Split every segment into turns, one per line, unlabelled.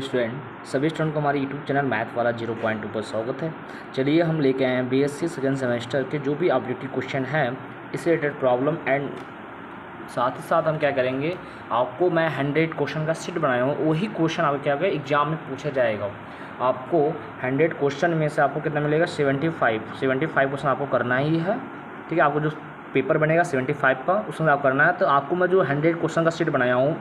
Student सभी student को हमारे यूट्यूब चैनल मैथ वाला 0.2 पर स्वागत है। चलिए हम लेके आए हैं बीएससी सेकेंड सेमेस्टर के जो भी ऑब्जेक्टिव क्वेश्चन हैं इससे रिलेटेड प्रॉब्लम एंड साथ ही साथ हम क्या करेंगे, आपको मैं 100 क्वेश्चन का सेट बनाया हूँ, वही क्वेश्चन आपको क्या होगा एग्जाम में पूछा जाएगा। आपको 100 क्वेश्चन में से आपको कितना मिलेगा 75 क्वेश्चन आपको करना ही है। ठीक है, आपको जो पेपर बनेगा 75 का उसमें आप करना है। तो आपको मैं जो 100 क्वेश्चन का सेट बनाया हूँ,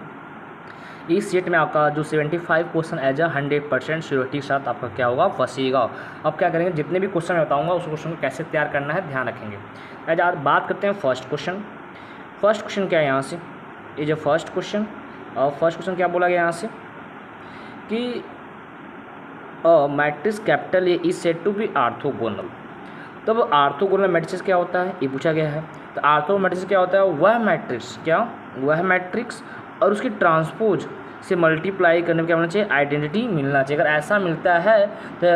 इस सेट में आपका जो 75 क्वेश्चन एज 100% श्योरिटी के साथ आपका क्या होगा फंसेगा। अब क्या करेंगे, जितने भी क्वेश्चन मैं बताऊंगा उस क्वेश्चन को कैसे तैयार करना है ध्यान रखेंगे। एज यार बात करते हैं फर्स्ट क्वेश्चन क्या है यहाँ से, ये जो फर्स्ट क्वेश्चन क्या बोला गया यहाँ से कि matrix capital A is said to be orthogonal. तब आर्थोगोनल मैट्रिक्स क्या होता है ये पूछा गया है। तो आर्थोगोनल मैट्रिक्स क्या होता है, वह मैट्रिक्स और उसकी ट्रांसपोज से मल्टीप्लाई करने में क्या होना चाहिए, आइडेंटिटी मिलना चाहिए। अगर ऐसा मिलता है तो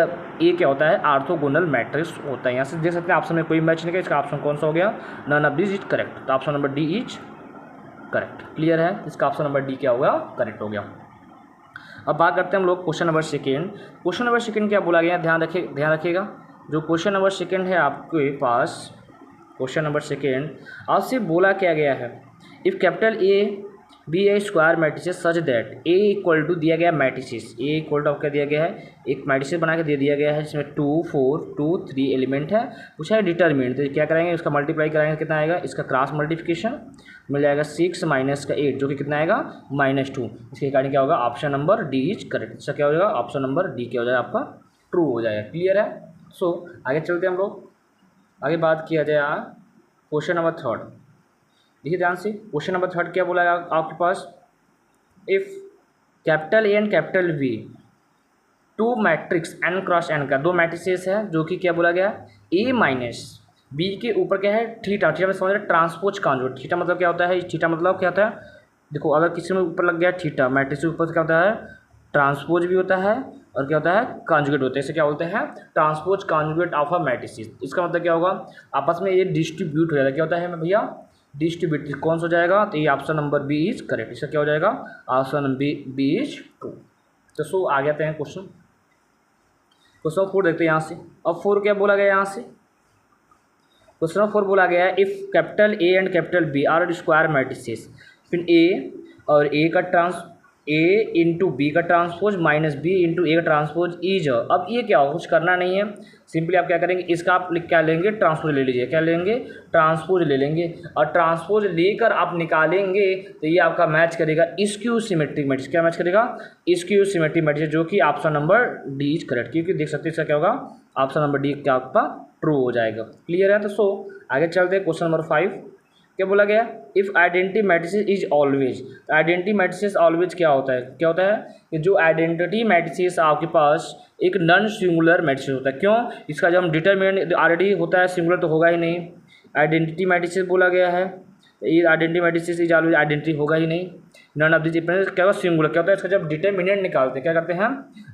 ये क्या होता है, आर्थोगोनल मैट्रिक्स होता है। यहाँ से देख सकते हैं ऑप्शन में कोई मैच नहीं किया, इसका ऑप्शन कौन सा हो गया, none of this is correct. तो option number D is correct. Clear है, इसका ऑप्शन नंबर डी क्या होगा, करेक्ट हो गया। अब बात करते हैं हम लोग क्वेश्चन नंबर सेकेंड क्या बोला गया, ध्यान रखिएगा। जो क्वेश्चन नंबर सेकेंड है आपके पास, क्वेश्चन नंबर सेकेंड आपसे बोला क्या गया है, if capital A B A square matrices such that A equal to दिया गया मैट्रिसेस, ए इक्वल टू आपका दिया गया है एक मैट्रिसेस बना के दे दिया गया है जिसमें 2 4 2 3 एलिमेंट है, पूछा है डिटरमिनेंट। तो क्या करेंगे, इसका मल्टीप्लाई कराएंगे कितना आएगा, इसका क्रॉस मल्टीप्लिकेशन मिल जाएगा 6 माइनस का 8 जो कि कितना आएगा -2। इसके कारण क्या होगा, option number D is correct. इसका क्या हो जाएगा, ऑप्शन नंबर डी क्या हो जाएगा आपका ट्रू हो जाएगा। क्लियर है। सो आगे चलते हैं हम लोग, आगे बात किया जाए क्वेश्चन नंबर थर्ड। देखिए ध्यान से, क्वेश्चन नंबर थर्ड क्या बोला है आपके पास, if capital A and capital B two matrix N cross N का, दो मैट्रिसेस है जो कि क्या बोला गया, ए माइनस बी के ऊपर क्या है थीटा में समझ रहे ट्रांसपोज कॉन्जुगेट। थीटा मतलब क्या होता है, थीटा मतलब क्या होता है, देखो अगर किसी में ऊपर लग गया थीटा मैट्रिक्स के ऊपर क्या होता है, ट्रांसपोज भी होता है और क्या होता है कॉन्जुगेट होता है। इसे क्या बोलते हैं, transpose conjugate of a matrices. इसका मतलब क्या होगा, आपस में ये डिस्ट्रीब्यूट हो जाता है। क्या होता है भैया, डिस्ट्रीब्यूट। कौन सा हो जाएगा, तो ये option number B is correct. इसका क्या हो जाएगा, ऑप्शन बी इज ट्रू। तो सो आ जाते हैं क्वेश्चन 4 देखते हैं यहाँ से। अब 4 क्या बोला गया यहाँ से, क्वेश्चन 4 बोला गया है if capital A and capital B are square matrices, फिर ए और ए इंटू बी का transpose minus B into A का ट्रांसपोज इज। अब ये क्या हो, कुछ करना नहीं है, सिंपली आप क्या करेंगे, इसका आप क्या लेंगे, ट्रांसपोज ले लीजिए। क्या लेंगे, ट्रांसपोज ले लेंगे और ट्रांसपोज लेकर आप निकालेंगे तो ये आपका मैच करेगा स्क्यू सिमेट्रिक मैट्रिक्स। क्या मैच करेगा, स्क्यू सिमेट्रिक मैट्रिक्स, जो कि option number D is correct. क्योंकि देख सकते हैं इसका क्या होगा, ऑप्शन नंबर डी क्या आपका ट्रू हो जाएगा। क्लियर है। तो सो आगे चलते हैं क्वेश्चन नंबर 5 क्या बोला गया, if identity matrices is always. Identity matrices always क्या होता है कि जो आइडेंटिटी मैट्रिसेस आपके पास एक नॉन सिंगुलर मैट्रिसेस होता है। क्यों, इसका जब हम डिटरमिनेंट ऑलरेडी होता है सिंगुलर तो होगा ही नहीं। आइडेंटिटी मैट्रिसेस बोला गया है, ये identity matrices is always identity होगा ही नहीं। नॉन ऑफ दिस क्या होगा, सिंगुलर। क्या होता है, इसका जब डिटरमिनेंट निकालते हैं क्या करते हैं,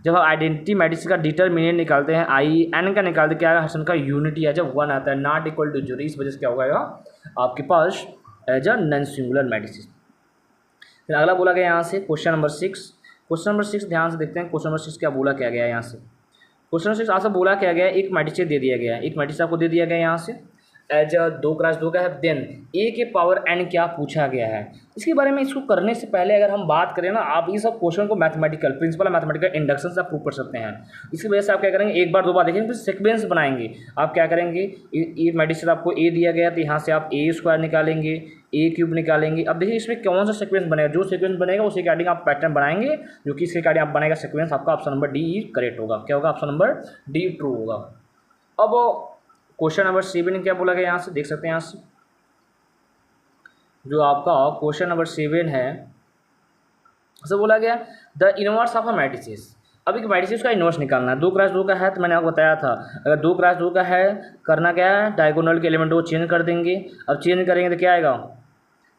जब हम आइडेंटिटी मैट्रिक्स का डिटरमिनेंट निकालते हैं आई एन का निकालते क्या है, हसन का यूनिटी है जब 1 आता है, नॉट इक्वल टू 0। इस वजह से क्या होगा आपके पास as a non singular matrix. फिर अगला बोला गया यहाँ से क्वेश्चन नंबर 6 ध्यान से देखते हैं। क्वेश्चन नंबर 6 क्या बोला क्या गया यहाँ से, क्वेश्चन नंबर 6 आपसे बोला क्या गया, एक मैट्रिक्स दे दिया गया है, एक मैट्रिक्स आपको दे दिया गया यहाँ से एज 2x2 का है, देन ए के पावर n क्या पूछा गया है। इसके बारे में इसको करने से पहले अगर हम बात करें ना, आप ये सब क्वेश्चन को मैथमेटिकल प्रिंसिपल मैथमेटिकल इंडक्शन से आप प्रूव कर सकते हैं। इसकी वजह से आप क्या करेंगे, एक बार 2 बार देखेंगे फिर सीक्वेंस बनाएंगे। आप क्या करेंगे, ये मैट्रिक्स आपको ए दिया गया तो यहाँ से आप ए स्क्वायर निकालेंगे, ए क्यूब निकालेंगे। अब देखिए इसमें कौन सा सीक्वेंस बनेगा, जो सीक्वेंस बनेगा उसी के अकॉर्डिंग आप पैटर्न बनाएंगे, जो कि इसके अकॉर्डिंग आप बनाएगा सीक्वेंस आपका ऑप्शन नंबर डी करेक्ट होगा। क्या होगा, ऑप्शन नंबर डी ट्रू होगा। अब क्वेश्चन नंबर 7 क्या बोला गया यहाँ से, देख सकते हैं यहाँ से जो आपका क्वेश्चन नंबर 7 है उसे बोला गया the inverse of a matrices. अब एक मैट्रिसेस का इनवर्स निकालना है। 2x2 का है तो मैंने आपको बताया था, अगर 2x2 का है करना क्या है, डायगोनल के एलिमेंट को चेंज कर देंगे। अब चेंज करेंगे तो क्या आएगा,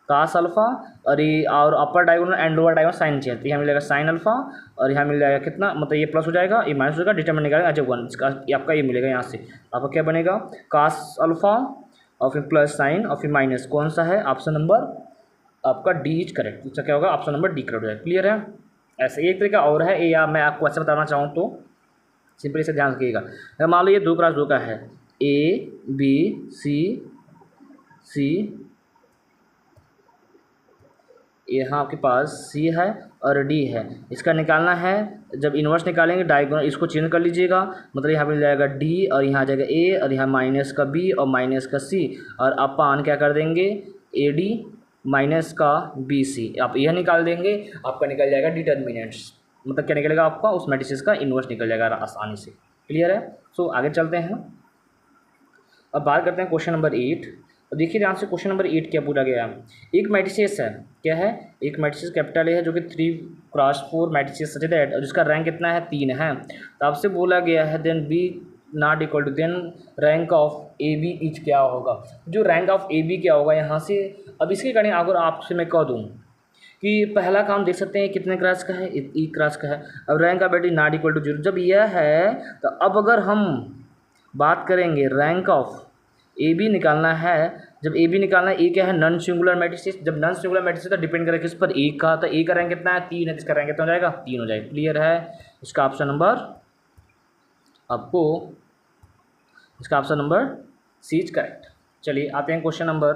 कास अल्फा और upper diagonal and lower diagonal sign change, तो यहाँ मिलेगा साइन अल्फा और यहाँ मिल जाएगा कितना, मतलब ये प्लस हो जाएगा, ये माइनस हो जाएगा, डिटरमिनेंट निकालेंगे अच्छा 1। इसका आपका ये मिलेगा यहाँ से आपका क्या बनेगा, कास अल्फा और फिर प्लस साइन और फिर माइनस, कौन सा है, ऑप्शन नंबर आपका डी इज करेक्ट। इसका क्या होगा, ऑप्शन नंबर डी करेक्ट हो जाएगा। क्लियर है। ऐसे एक तरीका और है, या मैं आपको ऐसे बताना चाहूँ तो सिंपली से ध्यान रखिएगा। अगर मान लो ये 2x2 का है, ए बी सी यहाँ आपके पास सी है और डी है, इसका निकालना है। जब इन्वर्स निकालेंगे डायगोनल इसको चेंज कर लीजिएगा, मतलब यहाँ मिल जाएगा डी और यहाँ आ जाएगा ए और यहाँ माइनस का बी और माइनस का सी, और अपान क्या कर देंगे ए डी माइनस का बी सी, आप यह निकाल देंगे, आपका निकल जाएगा डिटर्मिनेंट्स, मतलब क्या निकलेगा आपका उस मैट्रिसेस का इन्वर्स निकल जाएगा आसानी से। क्लियर है। सो आगे चलते हैं, अब बात करते हैं क्वेश्चन नंबर 8। तो देखिए ध्यान से क्वेश्चन नंबर 8 क्या पूछा गया है। एक मैट्रिसेस है, क्या है, एक मैट्रिसेस कैपिटल ए है जो कि 3x4 मैट्रिसेस सच दैट, और जिसका रैंक कितना है 3 है। तो आपसे बोला गया है then B not equal to then rank of A B इच क्या होगा। जो रैंक ऑफ ए बी क्या होगा यहाँ से, अब इसके कारण अगर आपसे मैं कह दूँ कि पहला काम देख सकते हैं कितने क्लास का है, ई क्लास का है। अब रैंक ऑफ बेटी नॉट इक्वल टू 0, जब यह है तो अब अगर हम बात करेंगे रैंक ऑफ ए बी निकालना है। जब ए बी निकालना है, ए क्या है नॉन सिंगुलर मैट्रिसेस, जब नॉन सिंगुलर मैट्रिसेस तो डिपेंड करेगा किस पर, ए का, तो ए का रैंक कितना है 3 है, इसका रैंक कितना हो जाएगा 3 हो जाएगा। क्लियर है। इसका ऑप्शन नंबर आपको, इसका option number C is correct. चलिए आते हैं क्वेश्चन नंबर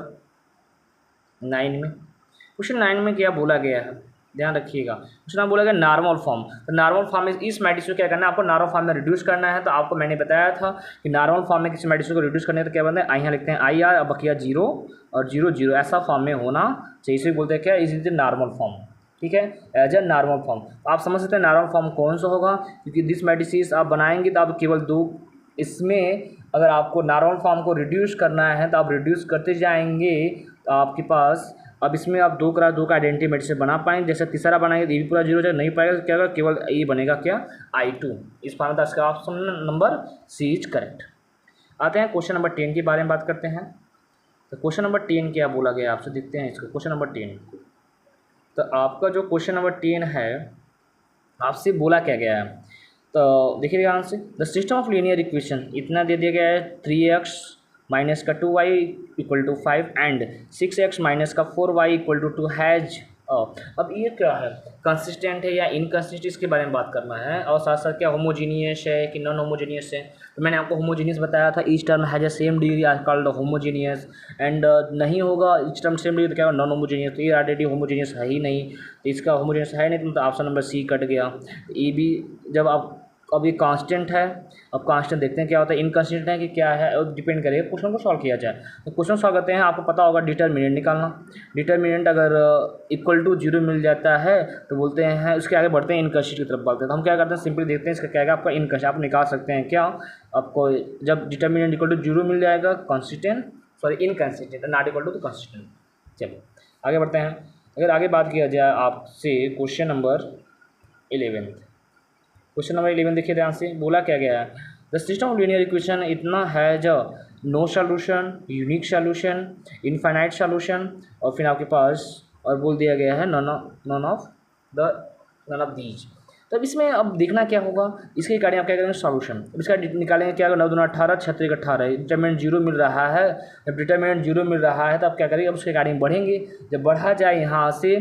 9 में। क्वेश्चन 9 में क्या बोला गया है, ध्यान रखिएगा। क्वेश्चन बोला गया नॉर्मल फॉर्म। तो नॉर्मल फॉर्म में इस मैट्रिक्स को क्या करना है, आपको नॉर्मल फॉर्म में रिड्यूस करना है। तो आपको मैंने बताया था कि नॉर्मल फॉर्म में किसी मैट्रिक्स को रिड्यूस करने तो क्या बनता है, आई यहाँ लिखते हैं आई आर, अब बकिया 0 और 0 0 ऐसा फॉर्म में होना चाहिए, इसे बोलते हैं क्या, इज इज नॉर्मल फॉर्म। ठीक है, एज ए नॉर्मल फॉर्म। आप समझ सकते हैं नॉर्मल फॉर्म कौन सा होगा, क्योंकि दिस मैट्रिसेस आप बनाएंगे तो आप केवल 2, इसमें अगर आपको नॉर्मल फॉर्म को रिड्यूस करना है तो आप रिड्यूस करते जाएंगे, तो आपके पास अब इसमें आप 2x2 का आइडेंटिटी मैट्रिक्स बना पाएंगे। जैसे तीसरा बनाएंगे तो ये भी पूरा 0 हो जाएगा, नहीं पाएगा तो क्या होगा, केवल ये बनेगा क्या I2। इस फॉर्म में इसका option number C is correct. आते हैं क्वेश्चन नंबर 10 के बारे में बात करते हैं। तो क्वेश्चन नंबर 10 क्या बोला गया आपसे, देखते हैं इसको। क्वेश्चन नंबर 10, तो आपका जो क्वेश्चन नंबर 10 है आपसे बोला क्या गया है, तो देखिए ध्यान से। The system of linear equation इतना दे दिया गया है, 3x माइनस का 2y equal to 5 and 6x minus का 4y इक्वल टू 2 हैज। अब ये क्या है, कंसिस्टेंट है या इनकंसिस्टेंट, इसके बारे में बात करना है। और साथ साथ क्या होमोजीनियस है कि नॉन होमोजीनियस है। तो मैंने आपको होमोजीनियस बताया था, each term has a same degree आज कॉल्ड होमोजीनियस, एंड नहीं होगा ईच टर्म सेम डिग्री तो क्या नॉन होमोजीनियस। तो ये ऑलरेडी होमोजीनियस है ही नहीं, तो इसका होमोजीनियस है नहीं, तो ऑप्शन नंबर सी कट गया। ए बी जब आप, अब ये कांस्टेंट है, अब कांस्टेंट देखते हैं क्या होता है, इनकंसिस्टेंट है कि क्या है, और डिपेंड करेगा क्वेश्चन को सॉल्व किया जाए। तो क्वेश्चन सॉल्व करते हैं, आपको पता होगा डिटर्मिनेंट निकालना। डिटर्मिनेंट अगर इक्वल टू 0 मिल जाता है तो बोलते हैं, उसके आगे बढ़ते हैं इनकंसिस्टेंट की तरफ बढ़ते हैं। तो हम क्या करते हैं, सिंपली देखते हैं इसका क्या है, आपका इनकंसिस्टेंट आप निकाल सकते हैं क्या, आपको जब डिटर्मिनेंट इक्वल टू 0 मिल जाएगा, consistent sorry inconsistent not equal to consistent. चलो आगे बढ़ते हैं। अगर आगे बात किया जाए आपसे क्वेश्चन नंबर 11, क्वेश्चन नंबर 11 देखिए ध्यान से, बोला क्या गया है, the system of linear equation इतना है जो no solution, unique solution, infinite solution, और फिर आपके पास और बोल दिया गया है नॉन ऑफ दीज। तब इसमें अब देखना क्या होगा, इसके कारण आप क्या करेंगे सॉल्यूशन। अब इसका निकालेंगे क्या, 9 दूना 18, 36 18, डिटर्मिनेंट 0 मिल रहा है। जब डिटर्मिनेंट 0 मिल रहा है तो आप क्या करेंगे, अब उसके कारण बढ़ेंगे। जब बढ़ा जाए यहाँ से,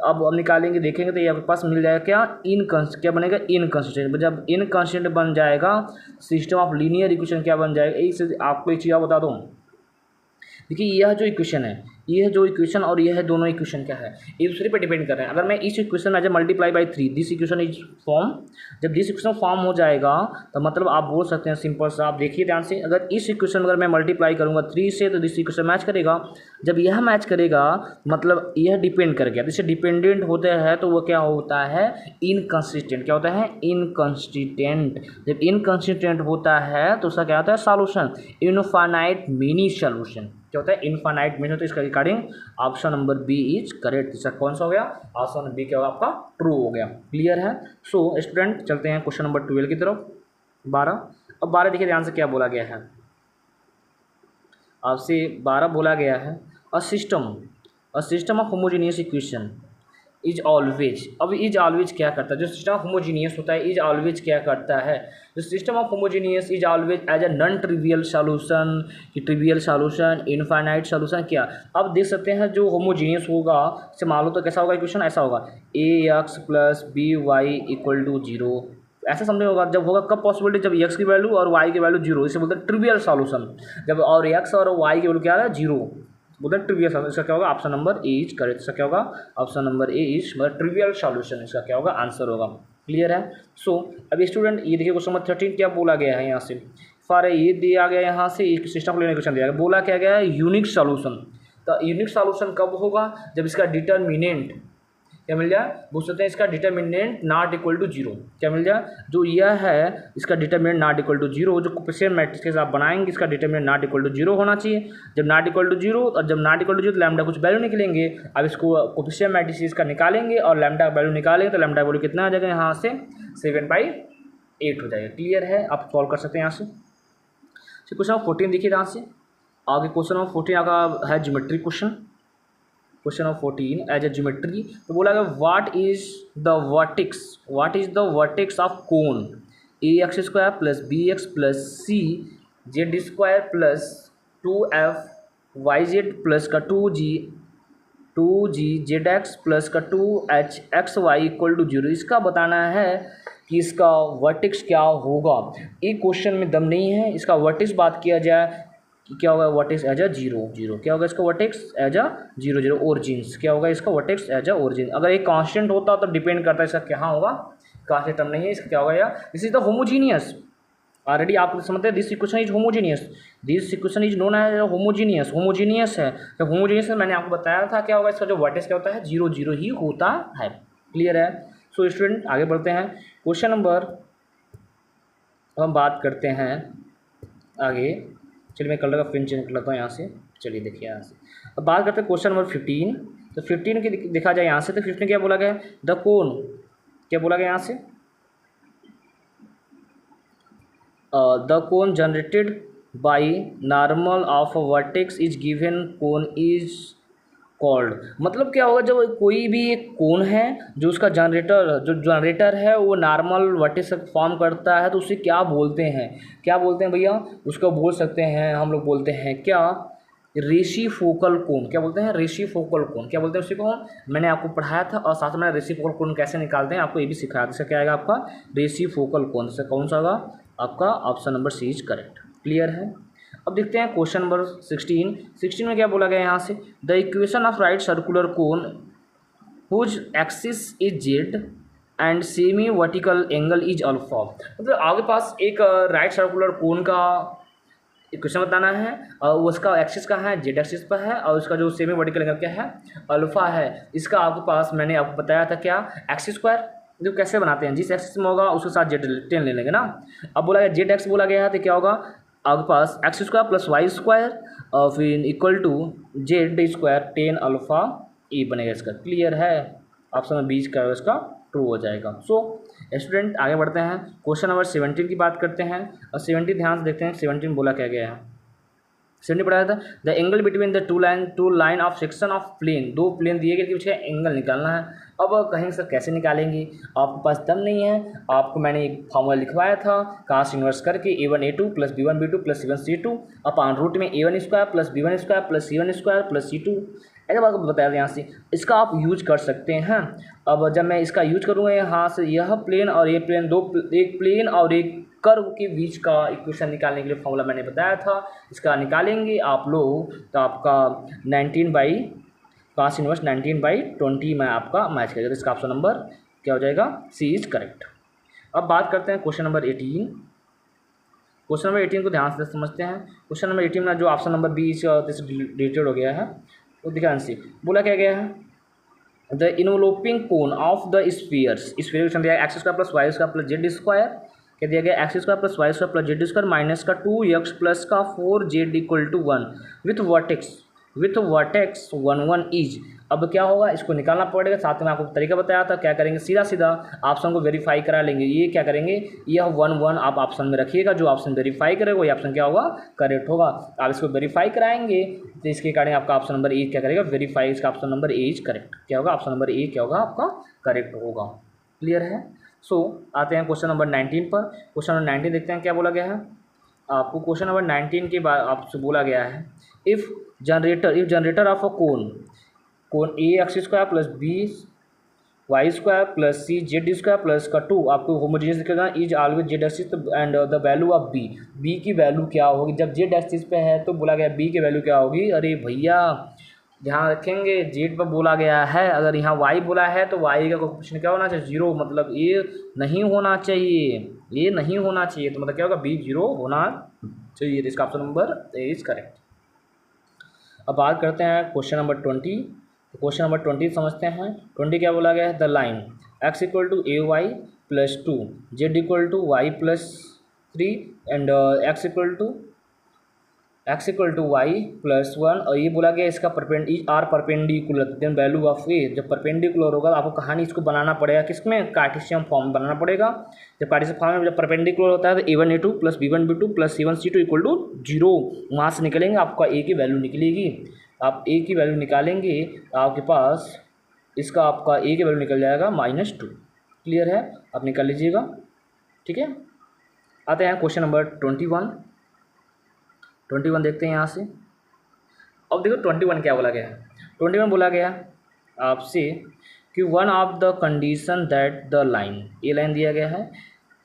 अब निकालेंगे देखेंगे तो ये आपके पास मिल जाएगा क्या, क्या बनेगा इनकंसिस्टेंट। जब इनकंसिस्टेंट बन जाएगा सिस्टम ऑफ लीनियर इक्वेशन क्या बन जाएगा। एक आपको एक चीज़ बता दूँ, देखिए यह जो इक्वेशन है, यह जो इक्वेशन और यह दोनों इक्वेशन क्या है, एक दूसरे पर डिपेंड कर रहे हैं। अगर मैं इस इक्वेशन में multiply by 3, this equation is form, जब दिस इक्वेशन फॉर्म हो जाएगा तो मतलब आप बोल सकते हैं सिंपल सा, आप देखिए ध्यान से, अगर इस इक्वेशन में अगर मैं मल्टीप्लाई करूँगा 3 से तो दिस इक्वेशन मैच करेगा। जब यह मैच करेगा मतलब यह डिपेंड कर गया, जैसे डिपेंडेंट होते हैं तो वो क्या होता है इनकंसिस्टेंट। क्या होता है इनकंसिस्टेंट। जब इनकंसिस्टेंट होता है तो उसका क्या होता है सॉल्यूशन, इनफाइनाइट मिनी सॉल्यूशन। क्या होता है इनफाइनाइट मिनी, तो इसका regarding option number B is correct. इसका कौन सा हो गया, ऑप्शन नंबर बी क्या होगा आपका ट्रू हो गया। क्लियर है। सो स्टूडेंट चलते हैं क्वेश्चन नंबर 12 की तरफ, 12। अब 12 देखिए ध्यान से क्या बोला गया है आपसे, 12 बोला गया है a system of homogeneous equation is always, अब इज ऑलवेज क्या करता है, जो सिस्टम ऑफ होमोजीनियस होता है इज ऑलवेज क्या करता है, जो system of homogeneous is always as a non trivial solution, कि ट्रिवियल सॉल्यूशन, इनफाइनाइट सॉल्यूशन क्या। अब देख सकते हैं जो होमोजीनियस होगा, से मान लो तो कैसा होगा इक्वेशन, ऐसा होगा ax plus B Y equal to zero, ऐसा समझे होगा। जब होगा कब पॉसिबिलिटी, जब x की वैल्यू और y की वैल्यू जीरो, इसे बोलते हैं ट्रिवियल सॉल्यूशन। जब और x और y की वैल्यू क्या है जीरो, बोलते हैं ट्रिवियल सॉल्यूशन। इसका क्या होगा, option number A is correct. इसका क्या होगा, ऑप्शन नंबर ए इज मतलब ट्रिवियल सॉल्यूशन, इसका क्या होगा आंसर होगा। क्लियर है। सो अब स्टूडेंट ये देखिए क्वेश्चन नंबर 13 क्या बोला गया है यहाँ से, फॉर ये दिया गया यहाँ से एक सिस्टम को लेने क्वेश्चन दिया गया, बोला क्या गया है यूनिक सॉल्यूशन। तो यूनिक सॉल्यूशन कब होगा, जब इसका डिटर्मिनेंट क्या मिल जाए, पूछ सकते हैं इसका determinant not equal to zero, क्या मिल जाए, जो यह है इसका determinant not equal to zero, जो कोफिशिएंट मैट्रिक्स के साथ बनाएंगे इसका determinant not equal to zero होना चाहिए। जब नॉट इक्वल टू जीरो, और जब नॉट इक्वल टू जीरो तो लैम्डा कुछ वैल्यू निकलेंगे। अब इसको कोफिशिएंट मैट्रिक्स इसका निकालेंगे और लैम्डा वैल्यू निकालेंगे तो लैम्डा वैल्यू कितना आ जाएगा यहाँ से 7/8 हो जाएगा। क्लियर है, आप सॉल्व कर सकते हैं यहाँ से। क्वेश्चन नंबर 14 देखिए यहाँ से आगे, क्वेश्चन नंबर 14 आपका है geometry question. Question of 14 as a geometry, तो बोला गया what is the vertex of cone ax square plus bx plus c Z square plus 2f yz plus का 2g zx प्लस का 2h xy equal to zero. इसका बताना है कि इसका वर्टेक्स क्या होगा। एक क्वेश्चन में दम नहीं है, इसका वर्टेक्स बात किया जाए क्या होगा, vertex as a zero zero, क्या होगा इसका vertex as a zero zero, origins क्या होगा इसका वर्टेक्स एज अ ओरिजिन। अगर एक कांस्टेंट होता तो डिपेंड करता है इसका क्या होगा, कांस्टेंट टर्म नहीं है, इसका क्या होगा यार, this is the homogeneous. Already आप समझते हैं this equation is homogeneous, this equation is known as homogeneous, homogeneous है। तो होमोजीनियस है, मैंने आपको बताया था क्या होगा इसका जो वर्टेक्स क्या होता है जीरो जीरो ही होता है। क्लियर है। सो स्टूडेंट आगे बढ़ते हैं क्वेश्चन नंबर, हम बात करते हैं आगे। चलिए मैं कलर का पेन चेंज कर लेता हूँ यहाँ से। चलिए देखिए यहाँ से अब बात करते हैं क्वेश्चन नंबर 15। तो 15 की देखा जाए यहाँ से, तो 15 क्या बोला गया, द कोन क्या बोला गया यहाँ से, the cone generated by normal of vertex is given cone is called. मतलब क्या होगा, जब कोई भी एक कोन है जो उसका जनरेटर है वो नॉर्मल वर्टेक्स फॉर्म करता है तो उसे क्या बोलते हैं भैया, उसको बोल सकते हैं हम लोग बोलते हैं क्या, रेसिप्रोकल कोन। क्या बोलते हैं, रेसिप्रोकल कोन। क्या बोलते हैं उसी को, मैंने आपको पढ़ाया था और साथ में रेसिप्रोकल कोन कैसे निकालते हैं आपको ये भी सिखाया था। इसका क्या आएगा आपका रेसिप्रोकल कोन। से कौन सा होगा आपका option number C is correct. Clear है। अब देखते हैं क्वेश्चन नंबर 16 में क्या बोला गया यहाँ से, the equation of right circular cone whose axis is Z and semi vertical angle is alpha. मतलब आपके पास एक राइट सर्कुलर कोन का इक्वेशन बताना है और उसका एक्सिस कहाँ है, जेड एक्सिस पर है, और उसका जो सेमी वर्टिकल एंगल क्या है, अल्फा है। इसका आपके पास मैंने आपको बताया था क्या, एक्स स्क्वायर। जो कैसे बनाते हैं, जिस एक्सिस में होगा उसके साथ जेड टेन ले लेंगे ना। अब बोला गया जेड एक्स बोला गया है तो क्या होगा आपके पास X square plus Y square और फिर equal to Z square ten alpha E बनेगा इसका। क्लियर है, ऑप्शन में बीच का इसका ट्रू हो जाएगा। सो स्टूडेंट आगे बढ़ते हैं क्वेश्चन नंबर 17 की बात करते हैं और 17 ध्यान से देखते हैं 17 बोला क्या गया है। 17 पढ़ाया था the angle between the two line of section of plane. दो प्लेन दिए गए कि मुझे एंगल निकालना है। अब कहेंगे सर कैसे निकालेंगे, आपके पास दम नहीं है। आपको मैंने एक फॉर्मूला लिखवाया था कास्ट इन्वर्स करके a1a2 plus b1b2 plus c1c2 upon root में a1 square plus b1 square plus c1 square plus c2। ऐसा बात को बताया था यहाँ से, इसका आप यूज कर सकते हैं। अब जब मैं इसका यूज करूँगा यहाँ से, यह प्लेन और ये प्लेन एक प्लेन और एक कर्व के बीच का इक्वेशन निकालने के लिए फॉर्मूला मैंने बताया था, इसका निकालेंगे आप लोग तो आपका 19 बाई कास्ट इनवर्स 19/20 में आपका मैच करेगा। तो इसका ऑप्शन नंबर क्या हो जाएगा, सी इज करेक्ट। अब बात करते हैं क्वेश्चन नंबर 18। क्वेश्चन नंबर 18 को ध्यान से समझते हैं। क्वेश्चन नंबर 18 में जो ऑप्शन नंबर बी से डिलीटेड हो गया है वो ध्यान से बोला क्या गया है, the enveloping cone of the spheres. Sphere दिया X square plus Y square plus Z square, क्या दिया गया X square plus Y square plus Z square minus का 2x प्लस का 4z equal to 1 with vertex 1 1 is. अब क्या होगा, इसको निकालना पड़ेगा। साथ में आपको तरीका बताया था, क्या करेंगे, सीधा सीधा ऑप्शन को वेरीफाई करा लेंगे। ये क्या करेंगे, यह 1 1 आप ऑप्शन में रखिएगा, जो ऑप्शन वेरीफाई करेगा वही ऑप्शन क्या होगा, करेक्ट होगा। आप इसको वेरीफाई कराएंगे तो इसके कारण आपका ऑप्शन नंबर ए क्या करेगा, वेरीफाई, इसका option number A is correct. क्या होगा, ऑप्शन नंबर ए क्या होगा आपका करेक्ट होगा। क्लियर है। सो आते हैं क्वेश्चन नंबर 19 पर। क्वेश्चन नंबर 19 देखते हैं क्या बोला गया है आपको। क्वेश्चन नंबर 19 के बाद आपसे बोला गया है, if generator of a cone A X square plus B Y square plus C Z square plus का 2 आपको होमोजेनियस लिखेगा is always Z axis and the value of B की वैल्यू क्या होगी। जब जेड एक्सिस पे है तो बोला गया बी की वैल्यू क्या होगी। अरे भैया ध्यान रखेंगे, जेड पर बोला गया है, अगर यहाँ वाई बोला है तो वाई का क्वेश्चन क्या होना चाहिए, 0, मतलब ए नहीं होना चाहिए, ये नहीं होना चाहिए, तो मतलब क्या होगा, बी 0 होना चाहिए। तो इसका option number A is correct. अब बात करते हैं क्वेश्चन नंबर 20। तो क्वेश्चन नंबर 20 समझते हैं। 20 क्या बोला गया है, the line x equal to A Y plus 2 Z equal to Y plus 3 and x equal to Y plus 1, और ये बोला गया इसका are perpendicular, then value of A. जब परपेंडिकुलर होगा आपको कहानी इसको बनाना पड़ेगा, किसमें, कार्टेशियन फॉर्म बनाना पड़ेगा। जब कार्टेशियन फॉर्म में जब परपेंडिकुलर होता है तो a1 a2 plus b1 b2 plus c1 c2 equal to 0, वहाँ से निकलेंगे, आपका ए की वैल्यू निकलेगी। आप ए की वैल्यू निकालेंगे तो आपके पास इसका आपका ए की वैल्यू निकल जाएगा -2। क्लियर है, आप निकाल लीजिएगा। ठीक है, आते हैं क्वेश्चन नंबर 21 देखते हैं यहाँ से। अब देखो 21 क्या बोला गया है। 21 बोला गया आपसे कि one of the condition that the line, A line दिया गया है,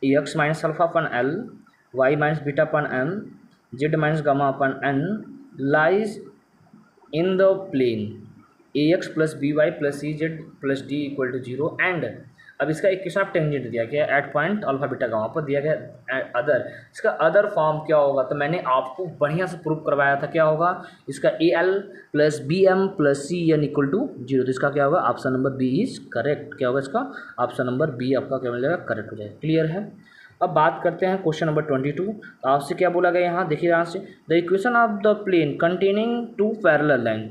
X minus alpha upon L, Y minus beta upon N, Z minus gamma upon N lies in the plane A X plus B Y plus C Z plus D equal to 0 and, अब इसका एक question आप tangent दिया गया at point alpha beta gamma पर दिया गया other, इसका अदर फॉर्म क्या होगा, तो मैंने आपको बढ़िया से प्रूव करवाया था। क्या होगा, इसका A L plus B M plus C N equal to 0, तो इसका क्या होगा, option number B is correct. क्या होगा इसका ऑप्शन नंबर बी आपका क्या मिल जाएगा, करेक्ट हो जाएगा। क्लियर है। अब बात करते हैं क्वेश्चन नंबर 22। आपसे क्या बोला गया यहाँ, देखिए यहाँ से, the equation of the plane containing 2 parallel line,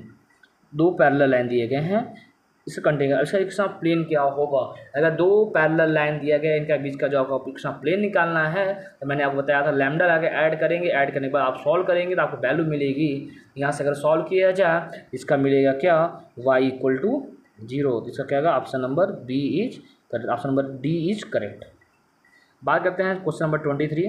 2 parallel line दिए गए हैं, इसे कंटेगा, इसका इक्वेशन ऑफ प्लेन क्या होगा। अगर 2 पैरेलल लाइन दिया गया, इनका बीच का जो आपको इक्वेशन ऑफ प्लेन निकालना है, तो मैंने आपको बताया था लैम्डा लाके ऐड करेंगे, ऐड करने के बाद आप सॉल्व करेंगे तो आपको वैल्यू मिलेगी। यहाँ से अगर सॉल्व किया जाए इसका मिलेगा क्या, y इक्वल टू 0, तो इसका क्या होगा, option number B is correct, option number D is correct. बात करते हैं क्वेश्चन नंबर 23।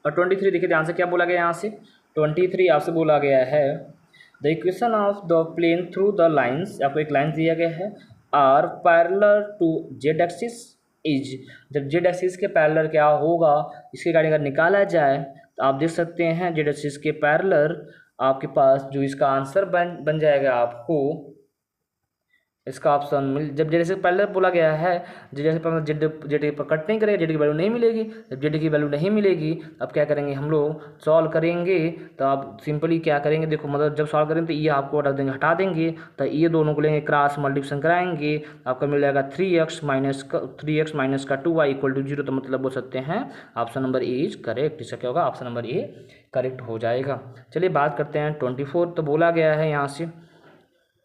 और 23 देखिए ध्यान से, क्या बोला गया यहाँ से, 23 आपसे बोला गया है the equation of the plane through the lines, आपको एक लाइन दिया गया है, are parallel to Z axis is, जब जेड एक्सिस के पैरेलल क्या होगा, इसके रिगार्डिंग अगर निकाला जाए तो आप देख सकते हैं जेड एक्सिस के पैरेलल आपके पास जो इसका आंसर बन जाएगा आपको, इसका ऑप्शन मिल, जब जेड से पहले बोला गया है जेड पर जेड पर कट नहीं करेगा, जेड की वैल्यू नहीं मिलेगी। जब जेड की वैल्यू नहीं मिलेगी अब क्या करेंगे हम लोग, सॉल्व करेंगे। तो आप सिंपली क्या करेंगे, देखो मतलब जब सॉल्व करेंगे तो ये आपको रख देंगे, हटा देंगे, तो ये दोनों को लेंगे, क्रॉस मल्टीप्लिकेशन कराएंगे, आपका मिल जाएगा 3x माइनस का 2y इक्वल टू 0, तो मतलब बोल सकते हैं option number A is correct. इसका क्या होगा, ऑप्शन नंबर ए करेक्ट हो जाएगा। चलिए बात करते हैं 24। तो बोला गया है यहाँ से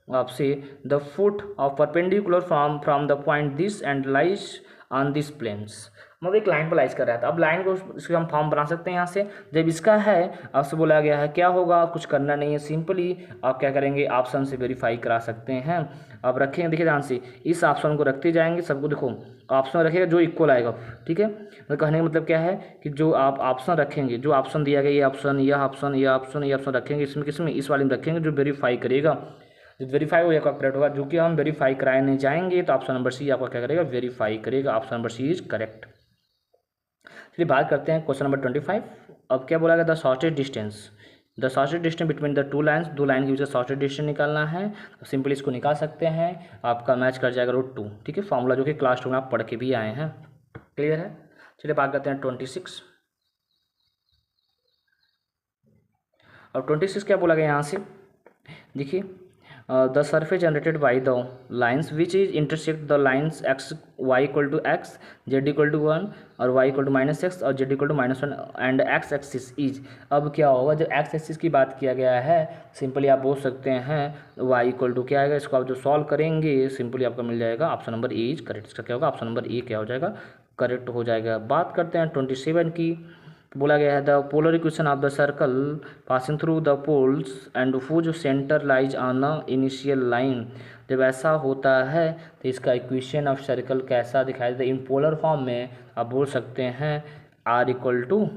आपसे the foot of perpendicular from the point this and lies on this planes, मतलब एक लाइन पर लाइज कर रहा था। अब लाइन को इसके हम फॉर्म बना सकते हैं यहाँ से, जब इसका है आपसे बोला गया है क्या होगा, कुछ करना नहीं है, सिंपली आप क्या करेंगे, ऑप्शन से वेरीफाई करा सकते हैं। आप रखेंगे, देखिए ध्यान से, इस ऑप्शन को रखते जाएंगे, सबको देखो ऑप्शन रखेगा जो इक्वल आएगा। ठीक है, तो कहने का मतलब क्या है कि जो आप ऑप्शन रखेंगे, जो ऑप्शन दिया गया, ये ऑप्शन यह ऑप्शन यह ऑप्शन ये ऑप्शन रखेंगे, इसमें किसमें, इस वाले में रखेंगे जो वेरीफाई करेगा, जो वेरीफाई हो जाएगा करेक्ट होगा। जो कि हम वेरीफाई कराने जाएंगे तो ऑप्शन नंबर सी आपका क्या करेगा, वेरीफाई करेगा, option number C is correct. चलिए बात करते हैं क्वेश्चन नंबर 25। अब क्या बोला गया, the shortest distance between the 2 lines, 2 line के बीच का शॉर्टेस्ट डिस्टेंस निकालना है। तो सिंपली इसको निकाल सकते हैं, आपका मैच कर जाएगा √2। ठीक है, फॉर्मूला जो कि क्लास 2 में आप पढ़ के भी आए हैं। क्लियर है। चलिए बात करते हैं 26। अब 26 क्या बोला गया यहाँ से, देखिए the surface generated by the lines which is intersect the lines X Y equal to X, Z equal to 1 और वाई इक्वल टू -x और Z equal to -1 and X axis is. अब क्या होगा, जब एक्स एक्सिस की बात किया गया है सिंपली आप बोल सकते हैं वाई इक्वल टू क्या आएगा, इसको आप जो सॉल्व करेंगे सिंपली आपको मिल जाएगा option number A is correct. इसका क्या होगा, ऑप्शन नंबर ए क्या हो जाएगा, करेक्ट हो जाएगा। बात करते हैं 27 की। बोला गया है the polar equation of the circle passing through the poles and whose centre lies on the initial line. जब ऐसा होता है तो इसका इक्वेशन ऑफ सर्कल कैसा दिखाई देता है, इन पोलर फॉर्म में आप बोल सकते हैं R equal to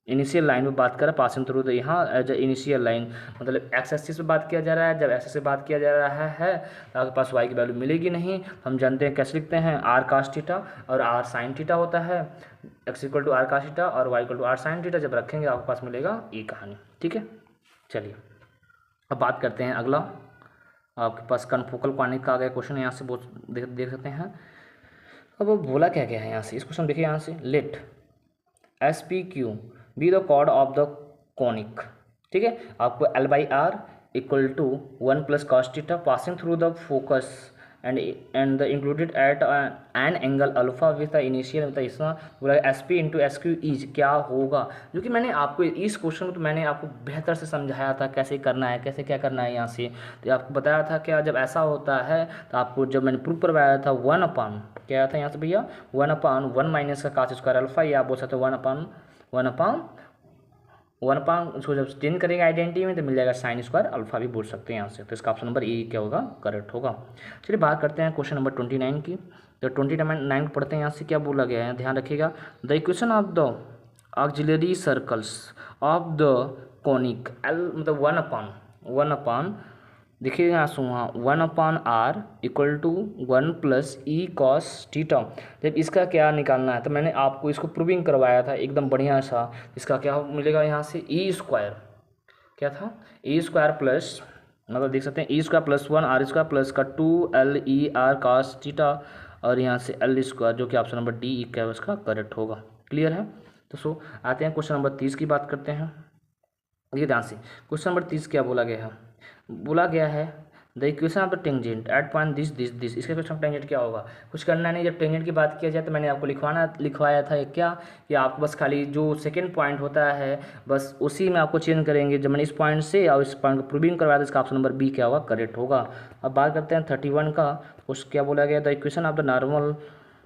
initial line में बात करें पासिंग थ्रू द, यहाँ एज इनिशियल लाइन मतलब एक्स एक्सिस पे बात किया जा रहा है। जब एक्सिस से बात किया जा रहा है तो आपके पास वाई की वैल्यू मिलेगी नहीं। हम जानते हैं कैसे लिखते हैं, आर कास थीटा और आर साइन थीटा होता है। X equal to R cos theta और Y equal to R sine theta जब रखेंगे आपके पास मिलेगा ये कहानी। ठीक है, चलिए अब बात करते हैं अगला। आपके पास कनफोकल कॉनिक का आ गया क्वेश्चन, यहाँ से देख सकते हैं। अब वो बोला क्या गया है यहाँ से, इस क्वेश्चन देखिए यहाँ से, let S P Q be the chord of the conic. ठीक है, आपको L by R equal to 1 plus cos theta passing through the focus and the included at an angle alpha with the initial मतलब इसमें बोला S P into S Q is क्या होगा, जो कि मैंने आपको इस क्वेश्चन को तो मैंने आपको बेहतर से समझाया था कैसे करना है, कैसे क्या करना है यहाँ से। तो आपको बताया था क्या, जब ऐसा होता है तो आपको जब मैंने प्रूव करवाया था 1 अपान क्या था यहाँ से भैया 1 अपान 1 माइनस का कास स्क्वायर अल्फा, या आप बोल सकते हो 1 अपान उसको जब चेंज करेंगे आइडेंटिटी में तो मिल जाएगा साइन स्क्वायर अल्फा भी बोल सकते हैं यहाँ से। तो इसका ऑप्शन नंबर ए क्या होगा, करेक्ट होगा। चलिए बात करते हैं क्वेश्चन नंबर 29 की। तो 29 पढ़ते हैं, यहाँ से क्या बोला गया है, ध्यान रखिएगा। The equation of the auxiliary circles of the conic L मतलब 1 अपान देखिए यहाँ से वहाँ 1 upon R equal to 1 plus E cos theta. जब इसका क्या निकालना है तो मैंने आपको इसको प्रूविंग करवाया था एकदम बढ़िया सा। इसका क्या मिलेगा यहाँ से ई स्क्वायर, क्या था ई स्क्वायर प्लस मतलब देख सकते हैं E square plus 1 R square plus का 2 L E R cos theta और यहाँ से एल स्क्वायर जो कि ऑप्शन नंबर डी क्या है उसका करेक्ट होगा। क्लियर है। तो सो आते हैं क्वेश्चन नंबर 30 की बात करते हैं। ये ध्यान से क्वेश्चन नंबर 30 क्या बोला गया है, बोला गया है the equation of the tangent at point this. इसका क्वेश्चन टेंजेंट क्या होगा, कुछ करना नहीं। जब टेंजेंट की बात किया जाए तो मैंने आपको लिखवाया था क्या कि आपको बस खाली जो सेकंड पॉइंट होता है बस उसी में आपको चेंज करेंगे। जब मैंने इस पॉइंट से और इस पॉइंट को प्रूविंग करवाया था इसका ऑप्शन नंबर बी क्या होगा, करेक्ट होगा। अब बात करते हैं 31 का। उस क्या बोला गया, the equation of the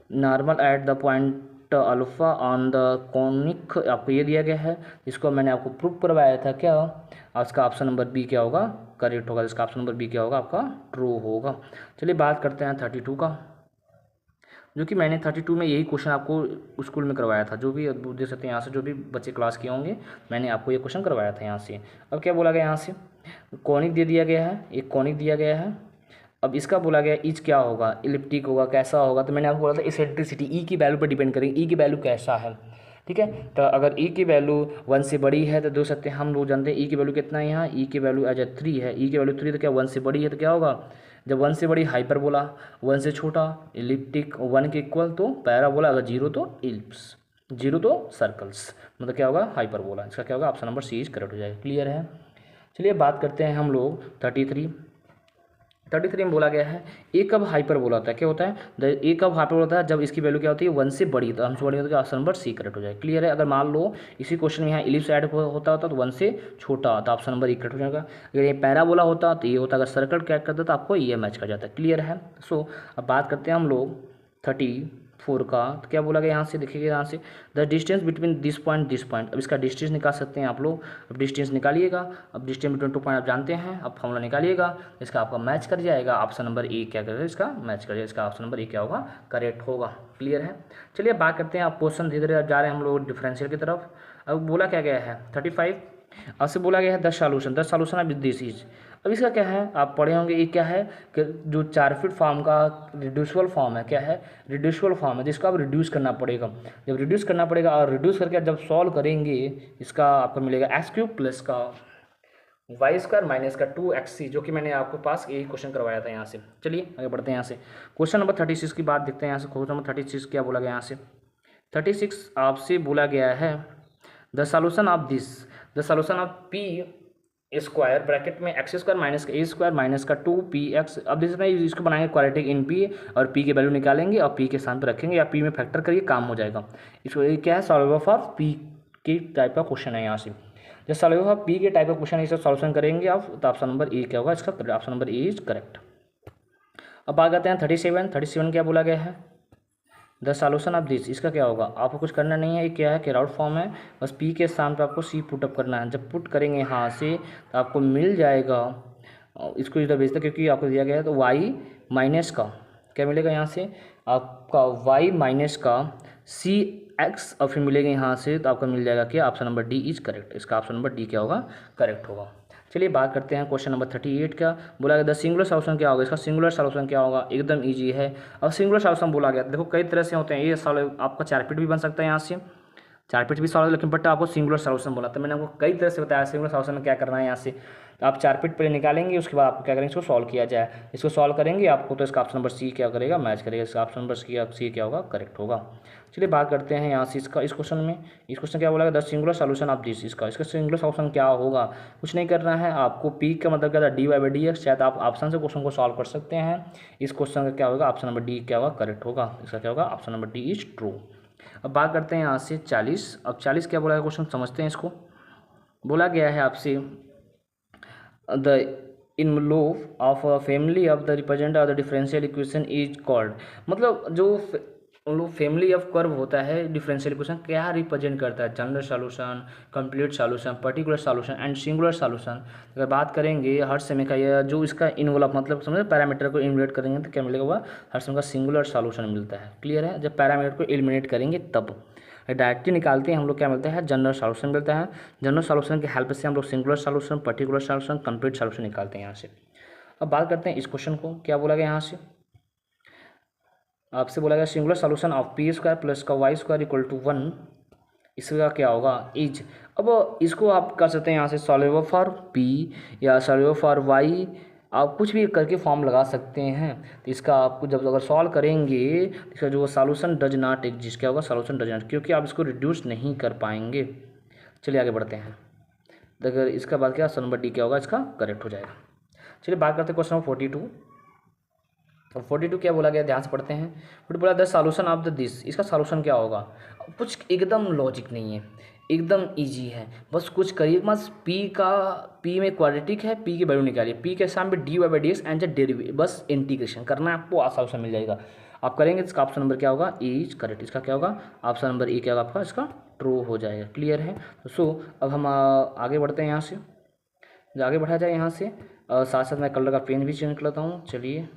normal at the point alpha on the conic आपको ये दिया गया है, इसको मैंने आपको प्रूव करवाया था क्या, और इसका ऑप्शन नंबर बी क्या होगा, करेक्ट होगा। इसका ऑप्शन नंबर बी क्या होगा आपका, ट्रू होगा। चलिए बात करते हैं 32 का, जो कि मैंने 32 में यही क्वेश्चन आपको स्कूल में करवाया था। जो भी देख सकते हैं यहाँ से जो भी बच्चे क्लास किए होंगे मैंने आपको ये क्वेश्चन करवाया था यहाँ से। अब क्या बोला गया यहाँ से, कॉनिक दे दिया गया है, एक कॉनिक दिया गया है। अब इसका बोला गया इज क्या होगा, इलिप्टिक होगा, कैसा होगा। तो मैंने आपको बोला था इसेंट्रिसिटी ई की वैल्यू पर डिपेंड करेगी, ई की वैल्यू कैसा है। ठीक है, तो अगर ई की वैल्यू 1 से बड़ी है तो देख सकते हैं हम लोग जानते हैं ई की वैल्यू कितना है, यहाँ ई की वैल्यू एज 3 है। ई की वैल्यू 3 तो क्या 1 से बड़ी है तो क्या होगा, जब 1 से बड़ी हाइपरबोला, 1 से छोटा इलिप्टिक, 1 के इक्वल तो पैराबोला, अगर 0 तो इलिप्स, 0 तो सर्कल्स, मतलब क्या होगा हाइपरबोला। इसका क्या होगा, option number C is correct हो जाएगा। क्लियर है। चलिए बात करते हैं हम लोग 33 में बोला गया है ए कब हाइपरबोला होता है, क्या होता है ए कब हाइपरबोला होता है, जब इसकी वैल्यू क्या होती है 1 से बड़ी, तो 1 से बड़ी होती है ऑप्शन नंबर सी करेक्ट हो जाएगा। क्लियर है। अगर मान लो इसी क्वेश्चन में यहाँ इलिप्स ऐड होता तो 1 से छोटा, तो ऑप्शन नंबर ई करेक्ट हो जाएगा। अगर ये पैराबोला होता तो ये होता, अगर सर्कल क्या करता तो आपको ये मैच कर जाता है। क्लियर है। सो अब बात करते हैं हम लोग 34 का। तो क्या बोला गया यहाँ से, देखिएगा यहाँ से the distance between this point. अब इसका डिस्टेंस निकाल सकते हैं आप लोग। अब डिस्टेंस निकालिएगा, अब डिस्टेंस बिटवीन 2 पॉइंट आप जानते हैं, अब फॉर्मूला निकालिएगा, इसका आपका मैच कर जाएगा। ऑप्शन नंबर ए क्या करेगा, इसका मैच कर जाएगा। इसका ऑप्शन नंबर ए क्या होगा, करेक्ट होगा। क्लियर है। चलिए बात करते हैं, आप क्वेश्चन धीरे धीरे जा रहे हैं हम लोग डिफरेंशियल की तरफ। अब बोला क्या गया है 35, अब से बोला गया है 10 सॉल्यूशन ऑफ दिस इज। अब इसका क्या है, आप पढ़े होंगे, ये क्या है कि जो 4 फीट फॉर्म का रिड्यूसबल फॉर्म है, क्या है रिड्यूसबल फॉर्म है, जिसको आप रिड्यूस करना पड़ेगा। जब रिड्यूस करना पड़ेगा और रिड्यूस करके जब सॉल्व करेंगे इसका आपको मिलेगा x³ प्लस का y² माइनस का 2xc, जो कि मैंने आपको पास यही क्वेश्चन करवाया था यहाँ से। चलिए आगे बढ़ते हैं यहाँ से। क्वेश्चन नंबर 36 की बात देखते हैं यहाँ से। क्वेश्चन नंबर 36 क्या बोला गया यहाँ से, 36 आपसे बोला गया है the solution of this, the solution of p square bracket में एक्स स्क्वायर माइनस का ए स्क्वायर माइनस का 2px। अब जिसमें इसको बनाएंगे क्वाड्रेटिक इन पी और पी की वैल्यू निकालेंगे और पी के स्थान पर रखेंगे या पी में फैक्टर करिए, काम हो जाएगा। इसको ये क्या है, सॉल्वर फॉर पी की टाइप का क्वेश्चन है यहाँ से। जब सॉल्वर फॉर पी के टाइप का क्वेश्चन है, इसे सॉल्यूशन करेंगे आप, तो ऑप्शन नंबर ए क्या होगा इसका, option number A is correct. अब बात करते हैं 37 क्या बोला गया है, द सॉल्यूशन ऑफ दिस, इसका क्या होगा, आपको कुछ करना नहीं है, ये क्या है कैरआउट फॉर्म है, बस पी के स्थान पे आपको सी पुट अप करना है। जब पुट करेंगे यहाँ से तो आपको मिल जाएगा, इसको इधर भेजता क्योंकि आपको दिया गया है, तो वाई माइनस का क्या मिलेगा यहाँ से आपका, वाई माइनस का सी एक्स, और फिर मिलेगा यहाँ से तो आपका मिल जाएगा क्या, option number D is correct. इसका ऑप्शन नंबर डी क्या होगा, करेक्ट होगा। चलिए बात करते हैं क्वेश्चन नंबर 38 का। बोला गया द सिंगुलर सॉल्यूशन क्या होगा, इसका सिंगुलर सॉल्यूशन क्या होगा, एकदम इजी है। अब सिंगुलर सॉल्यूशन बोला गया, देखो कई तरह से होते हैं, ये सॉल्व आपका 4 फीट भी बन सकता है यहाँ से, 4 फीट भी सॉल्व, लेकिन बट आपको सिंगुलर सॉल्यूशन बोला, तो मैंने आपको कई तरह से बताया सिंगुलर सॉल्यूशन में क्या करना है यहाँ से। तो आप 4 फीट पहले निकालेंगे, उसके बाद आपको क्या करेंगे, इसको सॉल्व किया जाए, इसको सॉल्व करेंगे आपको, तो इसका ऑप्शन नंबर सी क्या करेगा, मैच करेगा, इसका ऑप्शन नंबर सी क्या होगा, करेक्ट होगा। चलिए बात करते हैं यहाँ से इसका, इस क्वेश्चन में, इस क्वेश्चन क्या बोला, the singular solution of this, इसका सिंगुलर सॉल्यूशन क्या होगा, कुछ नहीं करना है आपको, पी का मतलब क्या था, D Y by D X, शायद आप ऑप्शन से क्वेश्चन को सॉल्व कर सकते हैं। इस क्वेश्चन का क्या होगा, ऑप्शन नंबर डी क्या होगा, करेक्ट होगा, इसका क्या होगा, option number D is true. अब बात करते हैं यहाँ से 40। अब 40 क्या बोला है क्वेश्चन, समझते हैं इसको। बोला गया है आपसे the envelope of a family of the represent of the differential equation is called, मतलब जो फैमिली ऑफ कर्व होता है डिफरेंशियल इक्वेशन क्या रिप्रेजेंट करता है, general solution, complete solution, particular solution and singular solution. अगर बात करेंगे हर समय का, यह जो इसका इन्वॉल्व मतलब समझे, पैरामीटर को एलिमिनेट करेंगे तो क्या मिलेगा, वह हर समय का सिंगुलर सॉल्यूशन मिलता है। क्लियर है, जब पैरामीटर को एलिमिनेट करेंगे तब डायरेक्टली निकालते हैं हम लोग, क्या मिलता है, जनरल सॉल्यूशन मिलता है। जनरल सॉल्यूशन की हेल्प से हम लोग singular solution, particular solution, complete solution निकालते हैं यहाँ से। अब बात करते हैं इस क्वेश्चन को, क्या बोला गया यहाँ से, आपसे बोला गया singular solution of P square plus का वाई स्क्वायर इक्वल टू 1, इसका क्या होगा, इज। अब इसको आप कर सकते हैं यहाँ से सॉल्वेबल फॉर पी या सॉल्वेबल फॉर वाई, आप कुछ भी करके फॉर्म लगा सकते हैं। तो इसका आपको जब अगर सॉल्व करेंगे तो इसका जो सॉल्यूशन डज नॉट एग्जिस्ट, क्या होगा, सॉल्यूशन डज नॉट, क्योंकि आप इसको रिड्यूस नहीं कर पाएंगे। चलिए आगे बढ़ते हैं, अगर इसका बाद क्या, ऑप्शन नंबर डी क्या होगा, इसका करेक्ट हो जाएगा। चलिए बात करते हैं क्वेश्चन नंबर 42। तो 42 क्या बोला गया, ध्यान से पढ़ते हैं। फिर बोला the solution of the this, इसका सॉल्यूशन क्या होगा, कुछ एकदम लॉजिक नहीं है, एकदम इजी है, बस कुछ करिए, बस पी में क्वाड्रेटिक है, पी की वैल्यू निकालिए, पी के सामने D Y by D X and derivative, बस इंटीग्रेशन करना है आपको, सॉल्यूशन मिल जाएगा। आप करेंगे, इसका ऑप्शन नंबर क्या होगा, ए इज करेक्ट, इसका क्या होगा, ऑप्शन नंबर ए क्या होगा आपका, इसका ट्रू हो जाएगा। क्लियर है, तो सो अब हम आगे बढ़ते हैं यहाँ से, जो आगे बढ़ा जाए यहाँ से, साथ साथ मैं कलर का पेन भी चेंज कर लेता हूँ। चलिए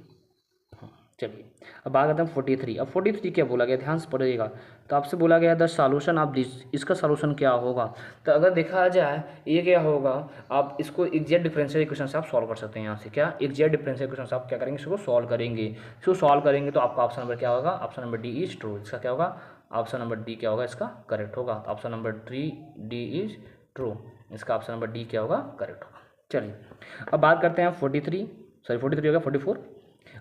अब बात करते हैं 43। अब 43 क्या बोला गया, ध्यान से पढ़िएगा। तो आपसे बोला गया द सॉल्यूशन ऑफ दिस, इसका सॉल्यूशन क्या होगा। तो अगर देखा जाए ये क्या होगा, आप इसको एग्जैक्ट डिफरेंशियल इक्वेशन से आप सॉल्व कर सकते हैं। यहाँ से क्या एग्जैक्ट डिफरेंशियल इक्वेशन से आप क्या करेंगे, इसको सॉल्व करेंगे। इसको सॉल्व करेंगे तो आपका ऑप्शन नंबर क्या होगा, option number D is true, इसका क्या होगा, ऑप्शन नंबर डी क्या होगा, इसका करेक्ट होगा। तो option number 3 D is true, इसका ऑप्शन नंबर डी क्या होगा, करेक्ट होगा। चलिए अब बात करते हैं 43 होगा 44।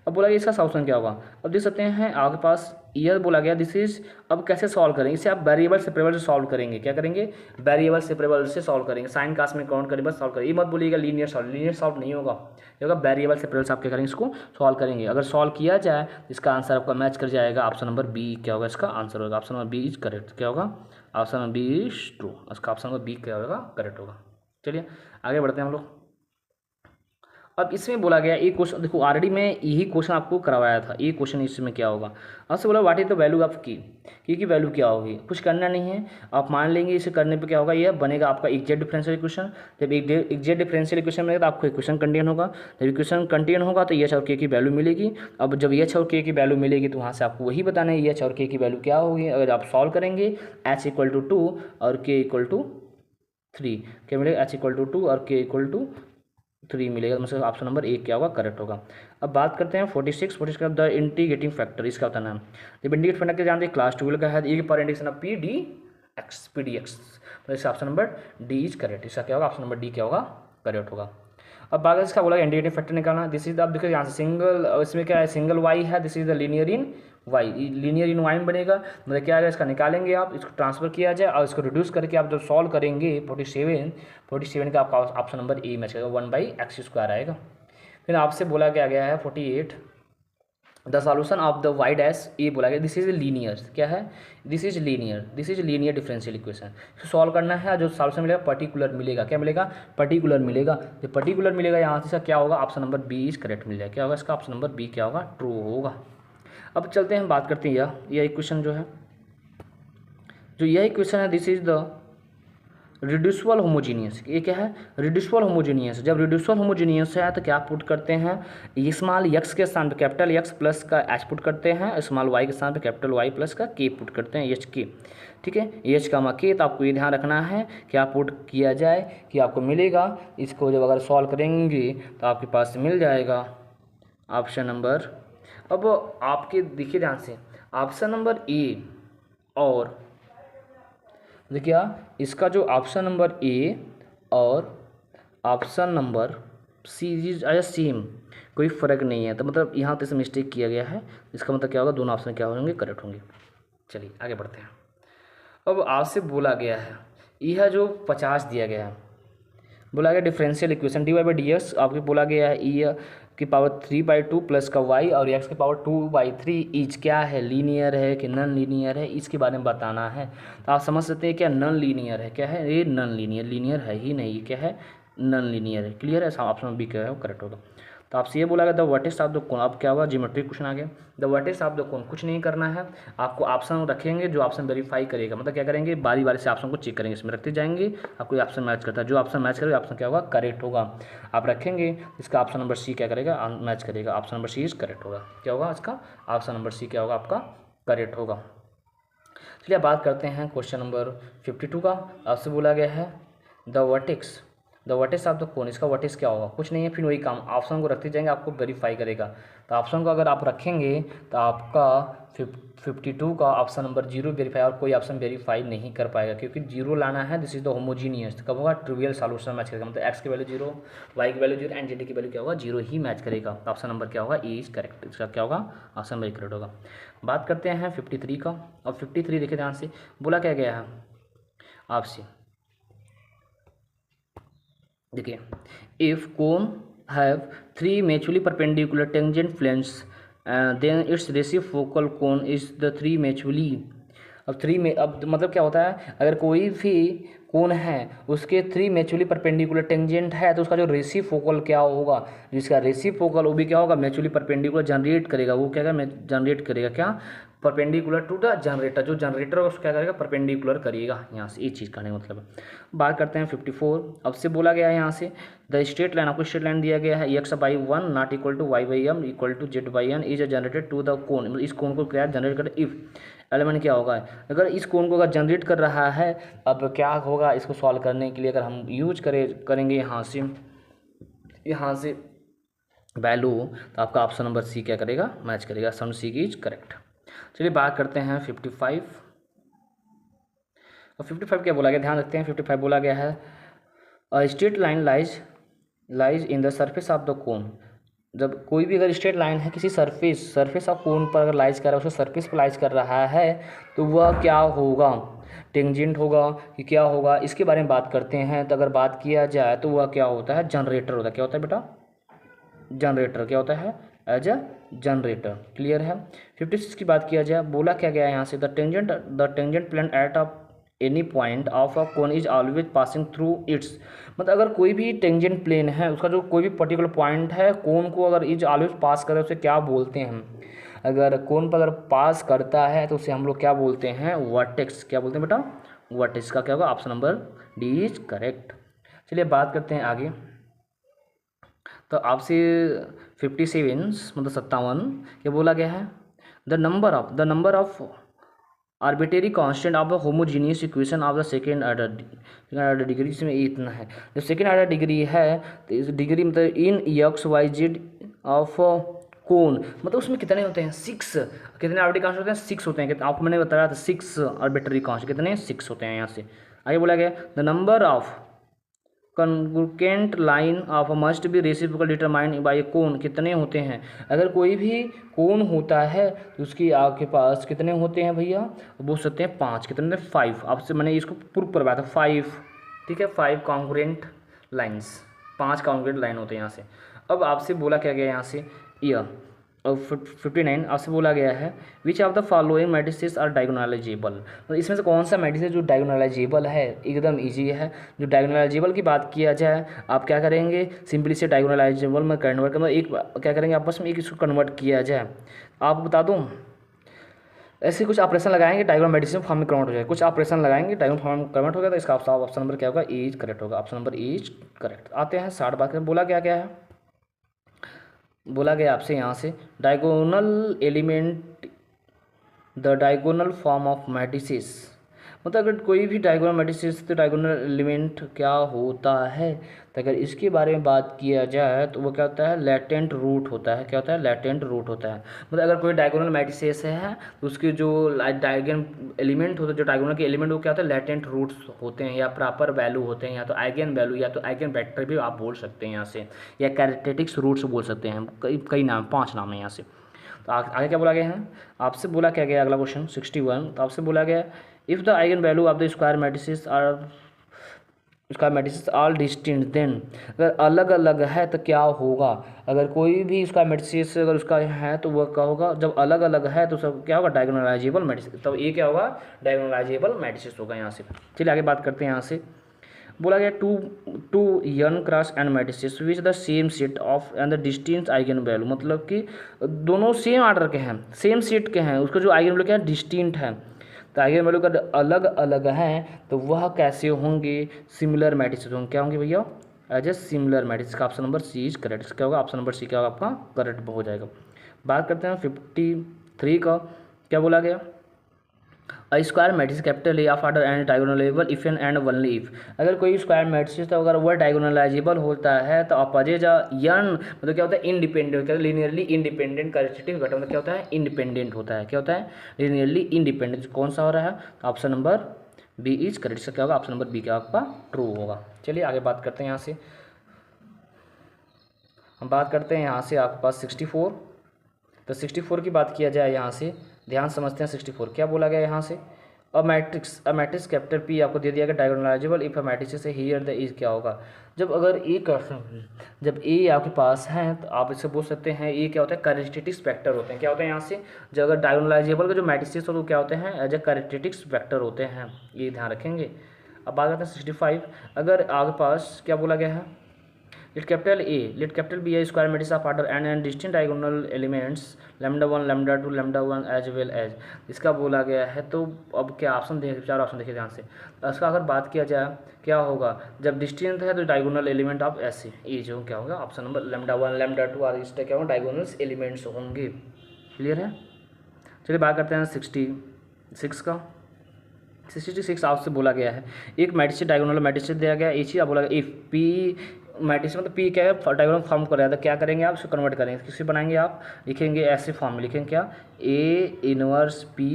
अब बोला गया इसका सॉल्यूशन क्या होगा। अब देख सकते हैं आपके पास ईयर बोला गया दिस इज, अब कैसे सॉल्व करेंगे, इसे आप वेरिएबल सेपरेबल से सॉल्व करेंगे। क्या करेंगे, वेरिएबल सेपरेबल से सॉल्व करेंगे, साइन कास्ट में काउंट करेंगे, बस सॉल्व करेंगे। ये मत बोलिएगा लीनियर सॉल्व नहीं होगा, ये होगा वेरिएबल सेपरेबल से आप क्या करेंगे, इसको सॉल्व करेंगे। अगर सॉल्व किया जाए इसका आंसर आपका मैच कर जाएगा, ऑप्शन नंबर बी क्या होगा, इसका आंसर होगा option number B is correct. क्या होगा, option number B is true, इसका ऑप्शन नंबर बी क्या होगा, करेक्ट होगा। चलिए आगे बढ़ते हैं हम लोग। अब इसमें बोला गया एक क्वेश्चन, देखो ऑलरेडी मैं यही क्वेश्चन आपको करवाया था, ये क्वेश्चन इसमें क्या होगा। आपसे बोला what is the value of की वैल्यू क्या होगी, कुछ करना नहीं है, आप मान लेंगे। इसे करने पे क्या होगा, यह बनेगा आपका एग्जैक्ट डिफरेंशियल इक्वेशन। जब एग्जैक्ट डिफरेंशियल इक्वेशन बनेगा तो आपको इक्वेशन कंटेन होगा, जब इक्वेशन कंटेन होगा तो एच और के की वैल्यू मिलेगी। अब जब एच और के की वैल्यू मिलेगी तो वहाँ से आपको वही बताना है एच और के की वैल्यू क्या होगी। अगर आप सॉल्व करेंगे एच इक्वल टू 2 और के इक्वल टू 3, क्या मिलेगा, एच इक्वल टू 2 और के इक्वल टू 3 मिलेगा, मतलब ऑप्शन नंबर एक क्या होगा, करेक्ट होगा। अब बात करते हैं 46 का द इंटीग्रेटिंग फैक्टर, इसका होता है नाम। जब इंटीग्रेट फैक्टर जानते हैं क्लास 12 का है, ए की power integration of P D x, तो इसका option number D is correct, इसका क्या होगा, ऑप्शन नंबर डी क्या होगा, करेक्ट होगा। अब बात इसका बोला इंटीग्रेटिंग फैक्टर निकालना, दिस इज अब देखिए यहाँ से सिंगल, इसमें क्या है सिंगल वाई है, this is the linear in Y, linear in Y बनेगा, मतलब क्या आएगा, इसका निकालेंगे आप, इसको ट्रांसफर किया जाए और इसको रिड्यूस करके आप जब सॉल्व करेंगे 47 का आपका ऑप्शन नंबर ए मैच करेगा, 1/x² आएगा। फिर आपसे बोला गया है 48, the solution of the Y dash, ये बोला गया दिस इज लीनियर, क्या है, this is linear differential equation. Solve करना है, जो सॉल्यूशन मिलेगा पर्टिकुलर मिलेगा, क्या मिलेगा, पर्टिकुलर मिलेगा। जो पर्टिकुलर मिलेगा यहाँ से इसका क्या होगा, option number B is correct मिल जाएगा, क्या होगा इसका ऑप्शन नंबर बी क्या होगा, ट्रू होगा। अब चलते हैं बात करते हैं यह इक्वेशन जो है, जो यह इक्वेशन है this is the reducible homogeneous, ये क्या है, रिड्यूसिबल होमोजीनियस। जब रिड्यूसिबल होमोजीनियस है तो क्या पुट करते हैं, स्मॉल एक्स के स्थान पे कैपिटल एक्स प्लस का एच पुट करते हैं, स्मॉल वाई के स्थान पे कैपिटल वाई प्लस का के पुट करते हैं, एच के, ठीक है, एच का के। तो आपको ये ध्यान रखना है क्या पुट किया जाए कि आपको मिलेगा, इसको जब अगर सॉल्व करेंगे तो आपके पास मिल जाएगा ऑप्शन नंबर, अब आपके देखिए ध्यान से, ऑप्शन नंबर ए और देखिए इसका जो ऑप्शन नंबर ए और option number C is same, कोई फ़र्क नहीं है, तो मतलब यहाँ पे से मिस्टेक किया गया है, इसका मतलब क्या होगा, दोनों ऑप्शन क्या होंगे, करेक्ट होंगे। चलिए आगे बढ़ते हैं। अब आपसे बोला गया है यह जो 50 दिया गया है, बोला गया डिफरेंशियल इक्वेशन dy/dx, आपको बोला गया है ई की पावर 3/2 प्लस का y और x की पावर 2/3 ईच क्या है, लीनियर है कि नॉन लीनियर है, इसके बारे में बताना है। तो आप समझ सकते हैं क्या नॉन लीनियर है, क्या है ये नॉन लीनियर, लीनियर है ही नहीं, ये क्या है नॉन लीनियर है, क्लियर है, ऑप्शन बी क्या है वो करेक्ट होगा। तो आपसे ये बोला गया द वर्टेक्स ऑफ द कोन, अब क्या हुआ, ज्योमेट्रिक क्वेश्चन आ गया, द वर्टेक्स ऑफ द कोन, कुछ नहीं करना है आपको, ऑप्शन रखेंगे, जो ऑप्शन वेरीफाई करेगा, मतलब क्या करेंगे, बारी बारी से ऑप्शन को चेक करेंगे, इसमें रखते जाएंगे, आपको ऑप्शन मैच करता है, जो ऑप्शन मैच करेगा ऑप्शन क्या होगा, करेक्ट होगा। आप रखेंगे, इसका ऑप्शन नंबर सी क्या करेगा, मैच करेगा, option number C is correct होगा, क्या होगा इसका ऑप्शन नंबर सी क्या होगा आपका करेक्ट होगा। चलिए बात करते हैं क्वेश्चन नंबर 52 का। आपसे बोला गया है द वर्टेक्स ऑफ द कोन, इसका वर्टेक्स क्या होगा, कुछ नहीं है, फिर वही काम, ऑप्शन को रखते जाएंगे, आपको वेरीफाई करेगा। तो ऑप्शन को अगर आप रखेंगे तो आपका 52 का ऑप्शन नंबर 0 वेरीफाई, और कोई ऑप्शन वेरीफाई नहीं कर पाएगा, क्योंकि 0 लाना है, दिस इज द होमोजीनियस, कब होगा, ट्रिवियल सॉल्यूशन मैच करेगा, मतलब एक्स की वैल्यू 0, वाई की वैल्यू 0 एंड जेड की वैल्यू क्या होगा, 0 ही मैच करेगा। तो ऑप्शन नंबर क्या होगा, ए इज करेक्ट, इसका क्या होगा ऑप्शन नंबर करेक्ट होगा। बात करते हैं 53 का। अब 53 देखिए ध्यान से, बोला क्या गया है आपसे, देखिए if cone have 3 mutually perpendicular tangent planes then its reciprocal cone is the 3 mutually, अब 3 में, अब मतलब क्या होता है, अगर कोई भी कोन है उसके 3 म्यूचुअली परपेंडिकुलर टेंजेंट है तो उसका जो रेसिप्रोकल क्या होगा, जिसका रेसिप्रोकल वो भी क्या होगा, म्यूचुअली परपेंडिकुलर जनरेट करेगा, वो क्या जनरेट करेगा, क्या परपेंडिकुलर टू द जनरेटर, जो जनरेटर है उसको क्या करेगा, परपेंडिकुलर करिएगा, यहाँ से ये चीज़ करने का मतलब है। बात करते हैं 54, अब से बोला गया है यहाँ से द स्ट्रेट लाइन, आपको स्ट्रेट लाइन दिया गया है x/1 not equal to y/m equal to z/n is generated to the cone, मतलब इस कोन को क्या जनरेट कर, इफ एलिमेंट क्या होगा, अगर इस कोन को अगर जनरेट कर रहा है, अब क्या होगा, इसको सॉल्व करने के लिए अगर हम यूज करेंगे यहाँ से वैल्यू, तो आपका ऑप्शन नंबर सी क्या करेगा, मैच करेगा, ऑप्शन सी की इज करेक्ट। चलिए बात करते हैं 55, और 55 क्या बोला गया, ध्यान रखते हैं 55 बोला गया है a straight line lies in the surface of the कोन, जब कोई भी अगर स्ट्रेट लाइन है किसी सरफेस ऑफ कोन पर अगर लाइज कर रहा है, उसको सरफेस पर लाइज कर रहा है, तो वह क्या होगा, टेंजेंट होगा कि क्या होगा, इसके बारे में बात करते हैं। तो अगर बात किया जाए तो वह क्या होता है, जनरेटर होता है, क्या होता है बेटा, जनरेटर क्या होता है, एज अ जनरेटर, क्लियर है। 56 की बात किया जाए, बोला क्या गया है यहाँ से, the tangent plane at a any point of a cone is always passing through its, मतलब अगर कोई भी टेंजेंट प्लेन है उसका जो कोई भी पर्टिकुलर पॉइंट है कोन को अगर इज ऑलवेज पास करे उसे क्या बोलते हैं, अगर कोन पर अगर पास करता है तो उसे हम लोग क्या बोलते हैं, वर्टेक्स, क्या बोलते हैं बेटा, वर्टेक्स का क्या होगा, option number D is correct. चलिए बात करते हैं आगे। तो आपसे 57 मतलब 57 क्या बोला गया है, the number of arbitrary constant of the homogeneous equation of the second order degree, इसमें इतना है, जब सेकेंड ऑर्डर डिग्री है तो इस डिग्री मतलब इन x/y/z ऑफ कोन, मतलब उसमें कितने होते हैं, 6, कितने आर्बिट्रेरी कांस्टेंट होते हैं, 6 होते हैं, आपको मैंने बताया था 6 आर्बिट्रेरी कांस्टेंट, कितने 6 होते हैं। यहाँ से आगे बोला गया the number of congruent line of must be reciprocal determined by कोण कितने होते हैं। अगर कोई भी कोण होता है तो उसकी आपके पास कितने होते हैं भैया, बोल सकते हैं 5, कितने 5। आपसे मैंने इसको प्रूव करवाया था 5, ठीक है, 5 कॉन्ग्रुएंट लाइन्स, 5 कॉन्ग्रुएंट लाइन होते हैं यहाँ से। अब आपसे बोला क्या गया यहाँ से ईयर, और 59 आपसे बोला गया है which of the following matrices are diagonalizable. तो इसमें से कौन सा मैट्रिसेस जो डायगोनलाइजेबल है, एकदम इजी है। जो डायगोनलाइजेबल की बात किया जाए, आप क्या करेंगे, सिंपली से डायगोनलाइजेबल में कन्वर्ट करना, एक क्या करेंगे आपस में, एक इसको कन्वर्ट किया जाए। आप बता दूँ, ऐसे कुछ ऑपरेशन लगाएंगे डायगोनल मैट्रिसेस फॉर्म में कन्वर्ट हो जाएगा, कुछ ऑपरेशन लगाएंगे डायगोनल फॉर्म में कन्वर्ट हो गया, तो इसका ऑप्शन नंबर क्या होगा, इज करेक्ट होगा। Option number is correct. आते हैं 60 बात करें, बोला क्या क्या है, बोला गया आपसे यहाँ से diagonal element the diagonal form of matrices, मतलब अगर कोई भी डायगोनल मैट्रिसेस तो डायगोनल एलिमेंट क्या होता है, तो अगर इसके बारे में बात किया जाए तो वो क्या होता है, लेटेंट रूट होता है। क्या होता है, लेटेंट रूट होता है। मतलब अगर कोई डायगोनल मैट्रिसेस है तो उसके जो डायगन एलिमेंट होते हैं, जो डायगोनल के एलिमेंट वो क्या होता है, लेटेंट रूट्स होते हैं, या प्रॉपर वैल्यू होते हैं, या तो आइगन वैल्यू, या तो आइगन वेक्टर भी आप बोल सकते हैं यहाँ से, या कैरेक्टरिस्टिक्स रूट्स बोल सकते हैं। कई नाम, 5 नाम है यहाँ से। तो आगे क्या बोला गया है, आपसे बोला क्या गया, अगला क्वेश्चन 61। तो आपसे बोला गया if the eigenvalue of the square matrices are distinct then, अगर अलग अलग है तो क्या होगा, अगर कोई भी स्क्वायर मैट्रिसेस अगर उसका है तो वह क्या होगा, जब अलग अलग है तो सब क्या होगा, डायगोनलाइजेबल मैट्रिसेस, तब ये क्या होगा, डायगोनलाइजेबल मैट्रिसेस होगा यहाँ से। चलिए आगे बात करते हैं। यहाँ से बोला गया two n cross n matrices which the same set of and the distinct eigenvalue, मतलब कि दोनों सेम ऑर्डर के हैं, सेम सेट के हैं, उसका जो आइगन वैल्यू क्या है, डिस्टिंक्ट है। तो आइगन वैल्यू का अलग अलग हैं तो वह कैसे होंगे, सिमिलर मैट्रिसेस होंगे। क्या होंगे भैया, एज ए सिमिलर मैट्रिक्स। का option number C is correct. क्या होगा, ऑप्शन नंबर सी क्या होगा आपका करेक्ट हो जाएगा। बात करते हैं 53 का, क्या बोला गया, a square matrix capital A of order and diagonalizable if n and only if, अगर कोई स्क्वायर मैट्रिक्स तो अगर वह डायगोनलाइजेबल होता है तो अपोजिट यन, मतलब क्या होता है, इंडिपेंडेंट, क्या लीनियरली इंडिपेंडेंट कैरेक्टरिस्टिक घटक, मतलब क्या होता है, इंडिपेंडेंट होता है। क्या होता है, लीनियरली इंडिपेंडेंट। कौन सा हो रहा है, option number B is correct. क्या होगा, ऑप्शन नंबर बी क्या आपका ट्रू होगा। चलिए आगे बात करते हैं। यहाँ से हम बात करते हैं यहाँ से आपके पास 64। तो 64 की बात किया जाए यहाँ से, ध्यान समझते हैं 64 क्या बोला गया यहाँ से, अ मैट्रिक्स कैपिटल पी आपको दे दिया गया डायगोनलाइजेबल इफ अ मैट्रिक्स से हियर द इज क्या होगा, जब अगर ए जब ए आपके पास है तो आप इसे बोल सकते हैं ए क्या होता है, कैरेक्टरिस्टिक्स वेक्टर होते हैं। क्या होता है यहाँ से, जब अगर डायगोनलाइजेबल का जो मैट्रिक्स हो तो क्या होते हैं, एज ए कैरेक्टरिस्टिक्स वेक्टर होते हैं, ये ध्यान रखेंगे। अब बात करते हैं 65, अगर आपके पास क्या बोला गया है, let capital B a square matrix of order n and distinct diagonal elements lambda 1 lambda 2 lambda 1 as well as, इसका बोला गया है। तो अब क्या ऑप्शन देखिए, 4 ऑप्शन देखिए ध्यान से। इसका अगर बात किया जाए क्या होगा, जब डिस्टिंक्ट है तो डायगोनल एलिमेंट ऑफ ऐसे ये जो क्या होगा, ऑप्शन नंबर लैम्डा 1 लैम्डा 2 और इसका क्या होगा, डायगोनल्स एलिमेंट्स होंगे। क्लियर है। चलिए बात करते हैं 66 का। 66 आपसे बोला गया है एक मैट्रिक्स डायगोनल मैट्रिक्स दिया गया, ये चीज़ बोला गया इफ पी मैट्रिक्स मतलब पी क्या है, डायगोनल फॉर्म कर रहा है तो क्या करेंगे आप, उसको कन्वर्ट करेंगे, किसी बनाएंगे आप, लिखेंगे ऐसे फॉर्म में लिखेंगे क्या, A inverse P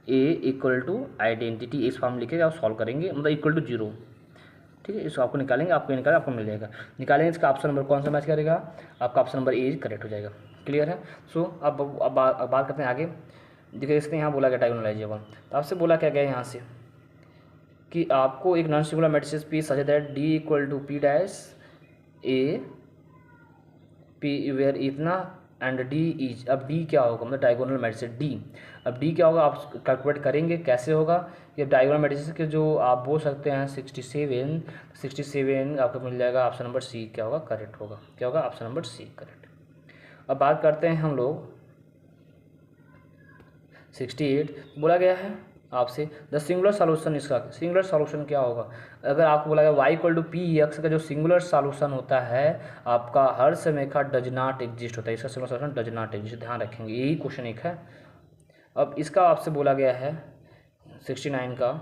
A equal to identity, इस फॉर्म में लिखेंगे आप सॉल्व करेंगे, मतलब इक्वल टू 0। ठीक है, इसको आपको निकालेंगे, आपको निकालेंगे, आपको मिल जाएगा। निकालेंगे इसका ऑप्शन नंबर कौन सा मैच करेगा, आपका ऑप्शन नंबर ए करेक्ट हो जाएगा। क्लियर है। सो अब बात करते हैं आगे। देखिए इसने यहाँ बोला गया डायगोनलाइजेबल, तो आपसे बोला क्या गया यहाँ से कि आपको एक non singular matrix P such that D equal to P dash A P where इतना एंड डी इज, अब डी क्या होगा, मतलब डायगोनल मैट्रिक्स डी, अब डी क्या होगा आप कैलकुलेट करेंगे, कैसे होगा, ये डायगोनल मैट्रिक्स के जो आप बोल सकते हैं 67 आपको मिल जाएगा, ऑप्शन नंबर सी क्या होगा करेक्ट होगा। क्या होगा, ऑप्शन नंबर सी करेक्ट। अब बात करते हैं हम लोग 68, बोला गया है आपसे द सिंगुलर सॉल्यूशन, इसका सिंगुलर सॉल्यूशन क्या होगा, अगर आपको बोला गया Y equal to P X का जो सिंगुलर सॉल्यूशन होता है आपका हर समय का डज नॉट एग्जिस्ट होता है, इसका singular solution does not exist, ध्यान रखेंगे, यही क्वेश्चन एक है। अब इसका आपसे बोला गया है 69 का,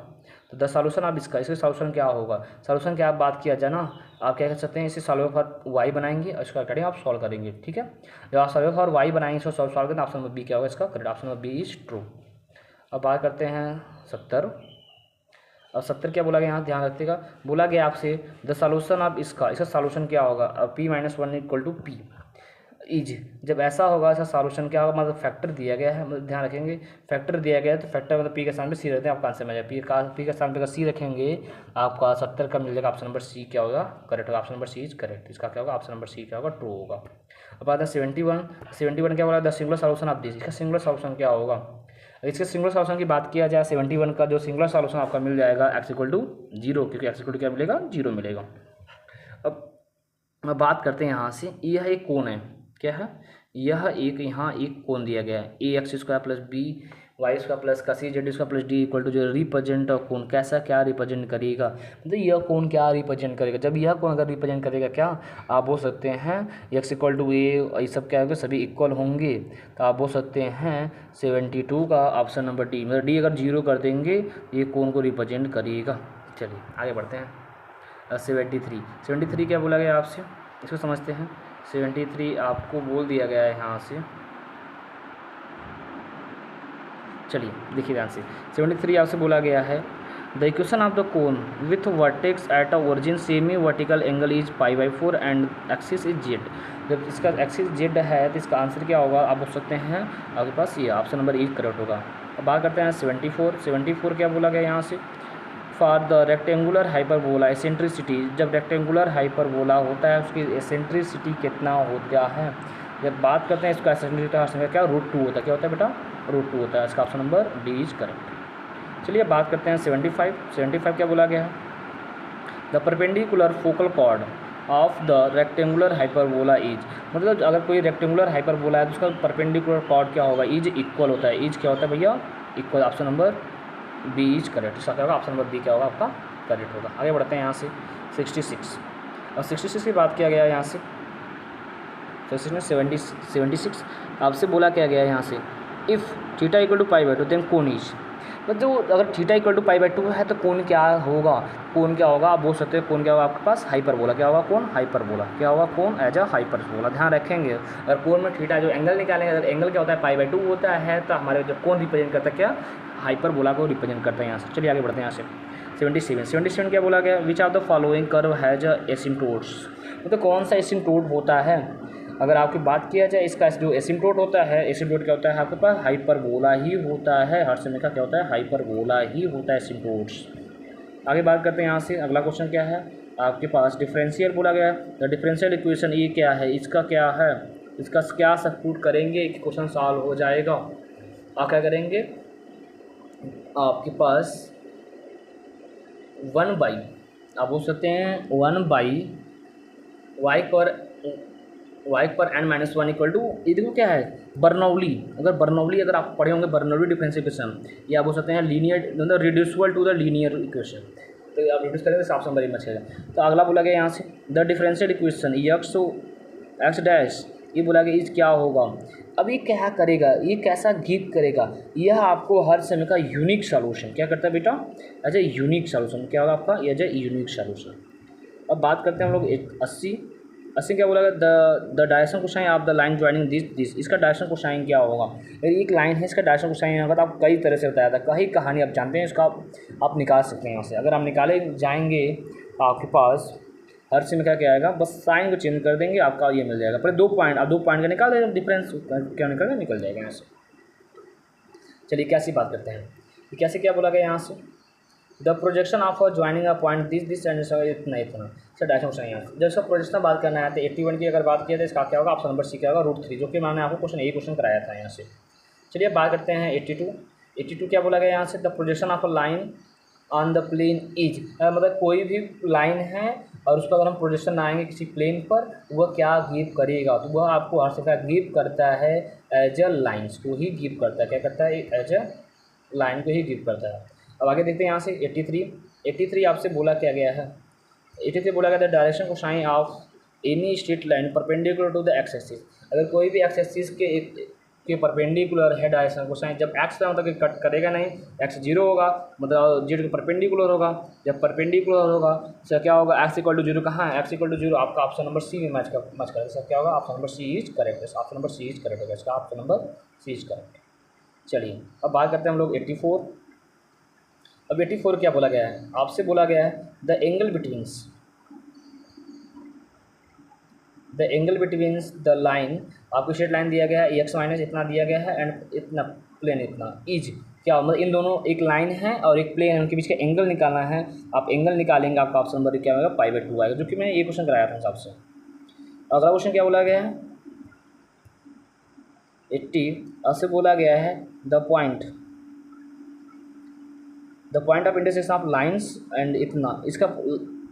तो द सॉल्यूशन आप इसका सॉल्यूशन क्या होगा, सॉल्यूशन क्या आप बात किया जाए ना, आप क्या कह सकते हैं, इसे सॉल्व फॉर वाई बनाएंगे और इसका करेंगे आप सॉल्व करेंगे। ठीक है, जब आप सॉल्व फॉर वाई बनाएंगे इसको सॉल्व करेंगे, ऑप्शन नंबर बी क्या होगा इसका correct, option number B is true. अब बात करते हैं 70, अब 70 क्या बोला गया यहाँ ध्यान रखिएगा, बोला गया आपसे द सॉल्यूशन ऑफ इसका सॉल्यूशन क्या होगा, p-1 equal to P is. जब ऐसा होगा ऐसा सॉल्यूशन क्या होगा, मतलब फैक्टर दिया गया है, मतलब ध्यान रखेंगे फैक्टर दिया गया है तो फैक्टर मतलब पी के स्थान पे सी रहते हैं, आपका आंसर में जाए पी के स्थान पे अगर सी रखेंगे आपका 70 का मिल जाएगा, ऑप्शन नंबर सी क्या होगा करेक्ट होगा, option number C is correct, इसका क्या होगा ऑप्शन नंबर सी क्या होगा ट्रू होगा। अब आता है 71 क्या बोला the singular solution of this, इसका सिंगुलर सॉल्यूशन क्या होगा, इसके सिंगुलर सॉल्यूशन की बात किया जाए 71 का जो सिंगुलर सॉल्यूशन आपका मिल जाएगा x इक्वल टू 0, क्योंकि x इक्वल टू क्या मिलेगा 0 मिलेगा। अब बात करते हैं यहाँ से, यह एक कोण है, क्या है यह एक यहाँ एक कोण दिया गया है A X square plus B Y square plus का C Z square plus D equal to जो रिप्रेजेंट ऑफ कोण कैसा क्या रिप्रेजेंट करेगा, मतलब यह कोण क्या रिप्रेजेंट करेगा, जब यह कोण अगर रिप्रेजेंट करेगा क्या आप बोल सकते हैं एक्स इक्वल टू ए ये सब क्या होगा सभी इक्वल होंगे, तो आप बोल सकते हैं 72 का ऑप्शन नंबर डी, मतलब डी अगर 0 कर देंगे ये कोण को रिप्रेजेंट करेगा। चलिए आगे बढ़ते हैं 73 क्या बोला गया आपसे, इसको समझते हैं। 73 आपको बोल दिया गया है यहाँ से, चलिए देखिए ध्यान से 73 आपसे बोला गया है the equation of the cone with vertex at a origin semi vertical angle is π/4 and axis is Z. जब इसका एक्सिस जेड है तो इसका आंसर क्या होगा आप बोल सकते हैं आपके पास ये ऑप्शन नंबर ई करेक्ट होगा। अब बात करते हैं 74 क्या बोला गया यहाँ से for the rectangular hyperbola eccentricity, जब रेक्टेंगुलर हाइपरबोला होता है उसकी एसेंट्रिसिटी कितना होता है, जब बात करते हैं इसका एसेंट्रिसिटी क्या √2 होता है, क्या होता है बेटा √2 होता है, इसका option number D is correct. चलिए बात करते हैं 75 क्या बोला गया है the perpendicular focal cord of the rectangular hyperbola is, मतलब अगर कोई रेक्टेंगुलर हाइपरबोला है तो उसका परपेंडिकुलर कॉर्ड क्या होगा इज इक्वल होता है, इज क्या होता है भैया equal, option number B is correct, इसका क्या होगा ऑप्शन नंबर बी क्या होगा आपका करेक्ट होगा। आगे बढ़ते हैं यहाँ से 66 और 66 की बात किया गया है यहाँ से 76 आपसे बोला क्या गया है यहाँ से if theta equal to π/2 then cone is, मतलब अगर थीटा इक्वल टू π/2 है तो कोन क्या होगा, कोन क्या होगा आप बोल सकते हैं कोन क्या होगा आपके पास हाइपरबोला, क्या होगा कोन हाइपरबोला, क्या होगा कोन एज अ हाइपरबोला। ध्यान रखेंगे अगर कोन में थीटा जो एंगल निकालेंगे, अगर एंगल क्या होता है π/2 होता है तो हमारे जो कोन रिप्रेजेंट करता है क्या हाइपरबोला को रिप्रेजेंट करता है यहाँ से। चलिए आगे बढ़ते हैं यहाँ से 77 क्या बोला गया विच of the following curve has asymptotes, मतलब कौन सा एसिम्प्टोट होता है, अगर आपकी बात किया जाए इसका जो एसिम्प्टोट होता है, एसिम्प्टोट क्या होता है आपके पास हाइपरबोला ही होता है, हर समय का क्या होता है हाइपरबोला ही होता है एसिम्प्टोट्स। आगे बात करते हैं यहाँ से अगला क्वेश्चन क्या है आपके पास डिफरेंशियल बोला गया है द डिफरेंशियल इक्वेशन ये क्या है, इसका क्या है, इसका क्या सब्स्टिट्यूट करेंगे कि क्वेश्चन सॉल्व हो जाएगा। आप क्या करेंगे आपके पास 1/, आप बोल सकते हैं 1/y पर n-1 इक्वल टू, ये देखो क्या है बर्नौली, अगर आप पढ़े होंगे बर्नौली डिफरेंशियल इक्वेशन, ये आप बोल सकते हैं लीनियर मतलब reducible to the linear equation, तो आप रिड्यूस करेंगे तो ऑप्शन नंबर में है। तो अगला बोला गया यहाँ से the differential equation x dash, ये बोला गया इस क्या होगा, अब ये क्या करेगा, ये कैसा गिव करेगा, यह आपको हर समय का यूनिक सॉल्यूशन क्या करता है बेटा एज ए यूनिक सॉल्यूशन, क्या होगा आपका एज ए यूनिक सॉल्यूशन। अब बात करते हैं हम लोग 80 क्या बोला the direction cosine of the line joining this, इसका डायरेक्शन कोसाइन क्या होगा, यदि एक लाइन है इसका डायरेक्शन कोसाइन होगा तो आप कई तरह से बताया था, कई कहानी आप जानते हैं इसका आप निकाल सकते हैं यहाँ से, अगर हम निकाले जाएंगे आपके पास हर समय क्या आएगा बस साइन को चेंज कर देंगे आपका ये मिल जाएगा, पहले 2 पॉइंट आप 2 पॉइंट का निकाल देंगे डिफरेंस क्या निकल जाएगा यहाँ से। चलिए कैसी बात करते हैं, कैसे क्या बोला गया यहाँ से the projection of joining a point this and इतना सर डायरेक्शन क्वेश्चन यहाँ जब इसका प्रोजेक्शन बात करना है तो 81 की अगर बात किया तो इसका क्या होगा ऑप्शन नंबर सी क्या होगा √3, जो कि मैंने आपको क्वेश्चन कराया था यहाँ से। चलिए बात करते हैं 82 क्या बोला गया यहाँ से the projection of a line on the plane is, मतलब कोई भी लाइन है और उस पर अगर हम प्रोजेक्शन आएंगे किसी प्लेन पर वह क्या गिव करेगा, तो वह आपको हर समय गिव करता है एज अ लाइन्स को ही गिव करता है, क्या करता है एज अ लाइन को ही गिव करता है। अब आगे देखते हैं यहाँ से 83 आपसे बोला क्या गया है 83 बोला गया था direction cosine of any straight line perpendicular to the X axis, अगर कोई भी एक्स एक्सिस के परपेंडिकुलर है डायरेक्शन कोसाइन, जब एक्स का मतलब कट करेगा नहीं एक्स 0 होगा मतलब जेड के परपेंडिकुलर होगा, जब परपेंडिकुलर होगा तो क्या होगा एक्स इक्वल टू 0, कहाँ है एक्स इक्वल टू 0 आपका ऑप्शन नंबर सी में मैच करेगा, सर क्या होगा option number C is correct, option number C is correct होगा, इसका option number C is correct. चलिए अब बात करते हैं हम लोग 84 अब 84 क्या बोला गया है, आपसे बोला गया है द एंगल बिटवीन्स द लाइन, आपको स्ट्रेट लाइन दिया गया है, एक्स माइनस इतना दिया गया है एंड इतना प्लेन इतना इज क्या, मतलब इन दोनों एक लाइन है और एक प्लेन है, उनके बीच का एंगल निकालना है। आप एंगल निकालेंगे, आपका ऑप्शन नंबर क्या होगा, π/2 आएगा, जो कि मैंने ये क्वेश्चन कराया था हिसाब से। अगला क्वेश्चन क्या बोला गया है 80, आपसे बोला गया है the point of intersection of lines and इतना, इसका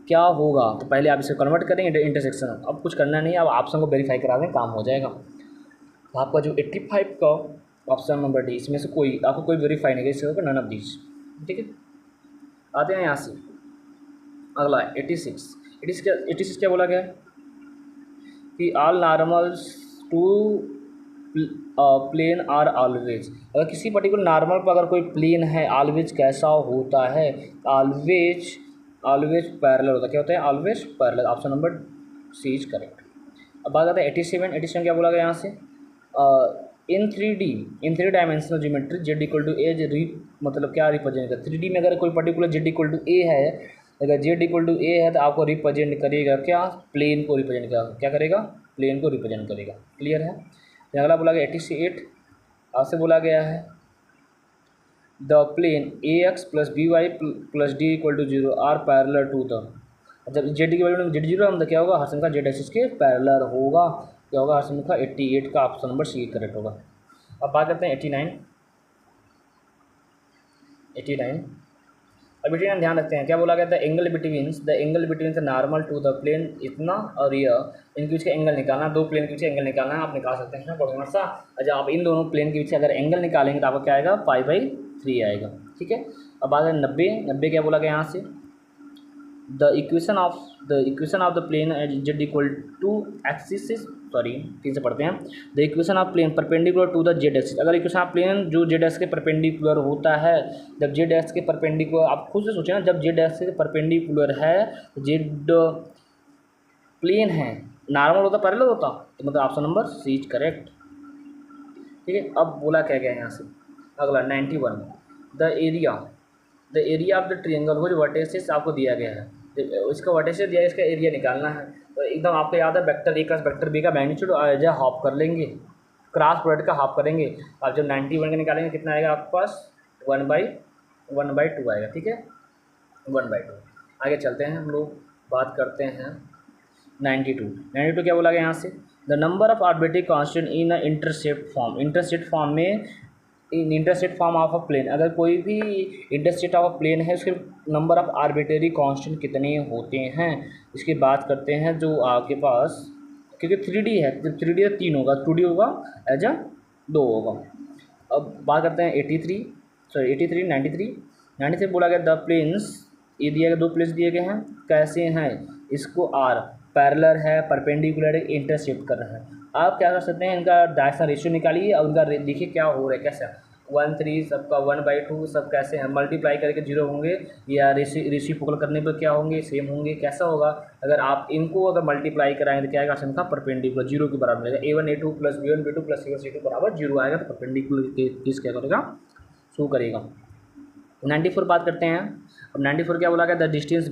क्या होगा। तो पहले आप इसे कन्वर्ट करेंगे इंटरसेक्शन, अब कुछ करना नहीं है, अब ऑप्शन को वेरीफाई करा दें, काम हो जाएगा। तो आपका जो 85 का ऑप्शन नंबर डी, इसमें से कोई आपको कोई वेरीफाई नहीं कर नन ऑफ दीज, ठीक है। आते हैं यहाँ से अगला 86 क्या बोला गया कि all normals to plane are always, अगर किसी पर्टिकुलर नॉर्मल पर अगर कोई प्लेन है, ऑलवेज कैसा होता है, ऑलवेज पैरेलल होता है, क्या होता है always parallel, option number C is correct. अब बात करते हैं 87 क्या बोला गया यहाँ से, in three dimensional geometry Z equal to A, मतलब क्या रिप्रेजेंट करता है 3D में, अगर कोई particular Z equal to A है, अगर जेड इक्वल टू ए है तो आपको रिप्रेजेंट करेगा क्या, प्लेन को रिप्रेजेंट करेगा, क्या करेगा, प्लेन को रिप्रेजेंट करेगा, क्लियर है। अगला बोला गया 88, आपसे बोला गया है the plane AX + BY + D = 0 are parallel to the, जब जेड की वैल्यू जेड 0 हम तो क्या होगा, हर संख्या जेड एक्सिस के पैरेलल होगा, क्या होगा हर संख्या 88 का ऑप्शन नंबर सी करेक्ट होगा। अब बात करते हैं 89। अब 89 ध्यान रखते हैं, क्या बोला गया था, angle between normal to the plane इतना और यह, इनके बीच का एंगल निकालना, दो प्लेन के बीच एंगल निकालना है, आप निकाल सकते हैं बढ़िया सा। जब आप इन दोनों प्लेन के बीच अगर एंगल निकालेंगे तो आपको क्या आएगा, π/3 आएगा, ठीक है। अब बात है 90 क्या बोला गया यहाँ से, the equation of the plane Z equal to axis, sorry फिर से पढ़ते हैं, the equation of plane perpendicular to the Z axis, अगर इक्वेशन ऑफ प्लेन जो जेड एक्स के परपेंडिकुलर होता है, जब जेड एक्स के परपेंडिकुलर, आप खुद से सोचें ना, जब जेड एक्स के परपेंडिकुलर है, जेड प्लेन है, नॉर्मल होता पैरेलल होता, तो मतलब option number C is correct, ठीक है। अब बोला क्या गया यहाँ से, अगला 91, the area of the triangle हो, जो वर्टेसिस आपको दिया गया है, इसका वर्टेसिस दिया है, इसका एरिया निकालना है। तो एकदम आपको याद है वेक्टर ए का वेक्टर बी का मैग्नीट्यूड जो हाफ कर लेंगे, क्रॉस प्रोडक्ट का हाफ करेंगे, आप जब 91 का निकालेंगे कितना आएगा आपके पास, 1/2 आएगा, ठीक है 1/2। आगे चलते हैं, हम लोग बात करते हैं 92 क्या बोला गया यहाँ से, the number of arbitrary constant in a intercept form of a plane, अगर कोई भी इंटरसेप्ट ऑफ अ प्लेन है, उसके नंबर ऑफ आर्बिट्रेरी कांस्टेंट कितने होते हैं, इसकी बात करते हैं। जो आपके पास, क्योंकि 3D है, जब 3D है 3 होगा, 2D होगा एज 2 होगा। अब बात करते हैं 93 बोला गया द प्लेन्स, ये दिया गया, दो प्लेन्स दिए गए हैं, कैसे हैं, इसको आर पैरेलल है, परपेंडिकुलर है, इंटरसेप्ट कर रहे हैं। आप क्या कर सकते हैं, इनका डायरेक्शन रेशियो निकालिए और उनका देखिए क्या हो रहा है, कैसे 1/3 सबका 1/2 सब कैसे हैं, मल्टीप्लाई करके 0 होंगे या रेसिप्रोकल करने पर क्या होंगे, सेम होंगे, कैसा होगा। अगर आप इनको अगर मल्टीप्लाई कराएंगे तो क्या आएगा, संख्या परपेंडिकुलर 0 के बराबर मिलेगा, A1 A2 + B1 B2 + C1 C2 बराबर 0 आएगा, तो परपेंडिकुलर केस क्या करेगा, शो करेगा। 94 बात करते हैं। अब 94 क्या बोला गया, द डिस्टेंस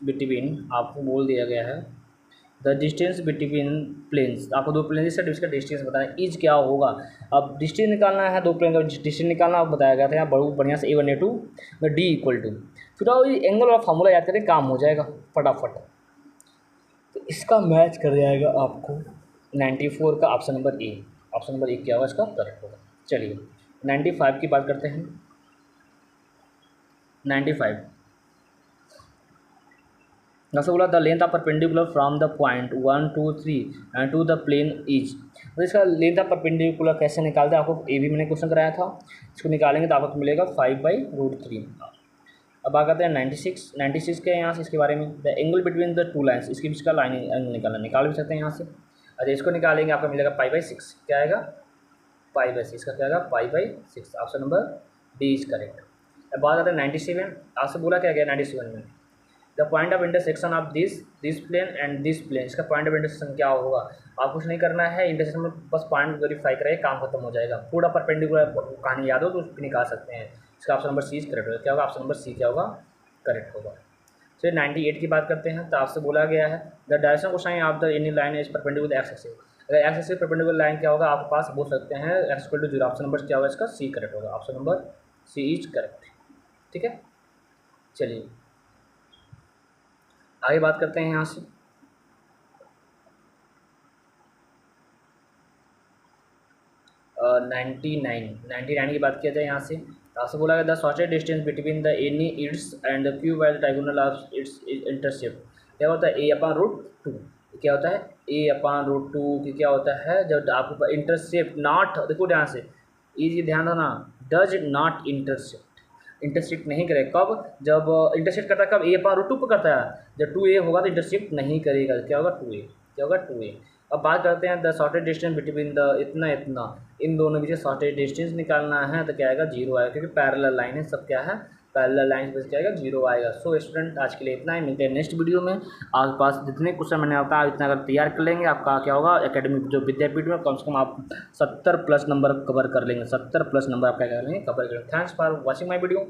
बिटवीन आपको बोल दिया गया है, द डिस्टेंस बिटवीन प्लेन्स, आपको दो प्लेन से इसका डिस्टेंस बताना है, इज क्या होगा। अब डिस्टेंस निकालना है, दो प्लेन का डिस्टेंस निकालना आपको बताया गया था यहाँ बहुत बढ़िया से, A1 A2 द D = फिर आप एंगल वाला फार्मूला याद करें, काम हो जाएगा फटाफट। तो इसका मैच कर जाएगा आपको 94 का ऑप्शन नंबर ए, क्या होगा इसका करेक्ट होगा। चलिए 95 की बात करते हैं। 95 जैसे बोला, the length of perpendicular from the point 1 2 3 and to the plane is, तो इसका लेंथ ऑफ परपेंडिकुलर कैसे निकालते हैं, आपको ए भी मैंने क्वेश्चन कराया था, इसको निकालेंगे तो आपको मिलेगा 5/√3। अब आ जाते हैं 96 के यहाँ से, इसके बारे में, the angle between the two lines, इसके बीच का लाइन एंगल निकाल भी सकते हैं यहाँ से। अच्छा, इसको निकालेंगे आपको मिलेगा π/6, क्या आएगा π/6 का, क्या आएगा π/6, option number D is correct. अब बात आते हैं 97, आपसे बोला क्या गया 97 में, the point of intersection of this plane and this plane, इसका पॉइंट ऑफ इंटरसेक्शन क्या होगा। आप कुछ नहीं करना है, इंटरसेक्शन में बस पॉइंट वेरीफाई करें, काम खत्म हो जाएगा। पूरा परपेंडिकुलर कहानी याद हो तो उसको निकाल सकते हैं। इसका option number C is correct होगा। क्या होगा? ऑप्शन नंबर सी क्या होगा? करेक्ट होगा। चलिए 98 की बात करते हैं। तो आपसे बोला गया है the direction cosine of the any line is perpendicular X axis. अगर एक्स एक्सिस परपेंडिकुलर लाइन क्या होगा आपके पास बोल सकते हैं X equal to 0। Option number क्या होगा इसका? सी करेक्ट होगा। Option number C is correct. ठीक है, चलिए आगे बात करते हैं यहाँ से। 99 की बात किया जाए यहाँ से। तो आपसे बोला गया the shortest distance between the any it's and the Q by the diagonal of its intercept. क्या होता है? a/√2। क्या होता है? a/√2 की क्या होता है? जब आपको इंटरसेप्ट नॉट, देखो ध्यान से, ये ध्यान देना, डज नॉट इंटरसेप्ट नहीं करे। कब? जब इंटरसेप्ट करता है कब? a/√2 पर करता है। जब 2a होगा तो इंटरसेप्ट नहीं करेगा। क्या होगा? 2a। क्या होगा? 2a। अब बात करते हैं the shortest distance between the इतना इतना, इन दोनों बीच शॉर्टेस्ट डिस्टेंस निकालना है तो क्या आएगा? 0 आएगा, क्योंकि पैरेलल लाइन है, सब क्या है? पैरेलल लाइन पे क्या आएगा? 0 आएगा। सो स्टूडेंट आज के लिए इतना ही, मिलते हैं नेक्स्ट वीडियो में। आपके पास जितने क्वेश्चन मैंने बताया इतना अगर तैयार कर लेंगे आपका क्या होगा? एकेडमिक जो विद्यापीठ में कम से कम आप 70+ नंबर कवर कर लेंगे। 70+ नंबर आप क्या कर लेंगे? कवर कर लेंगे। Thanks for watching my video.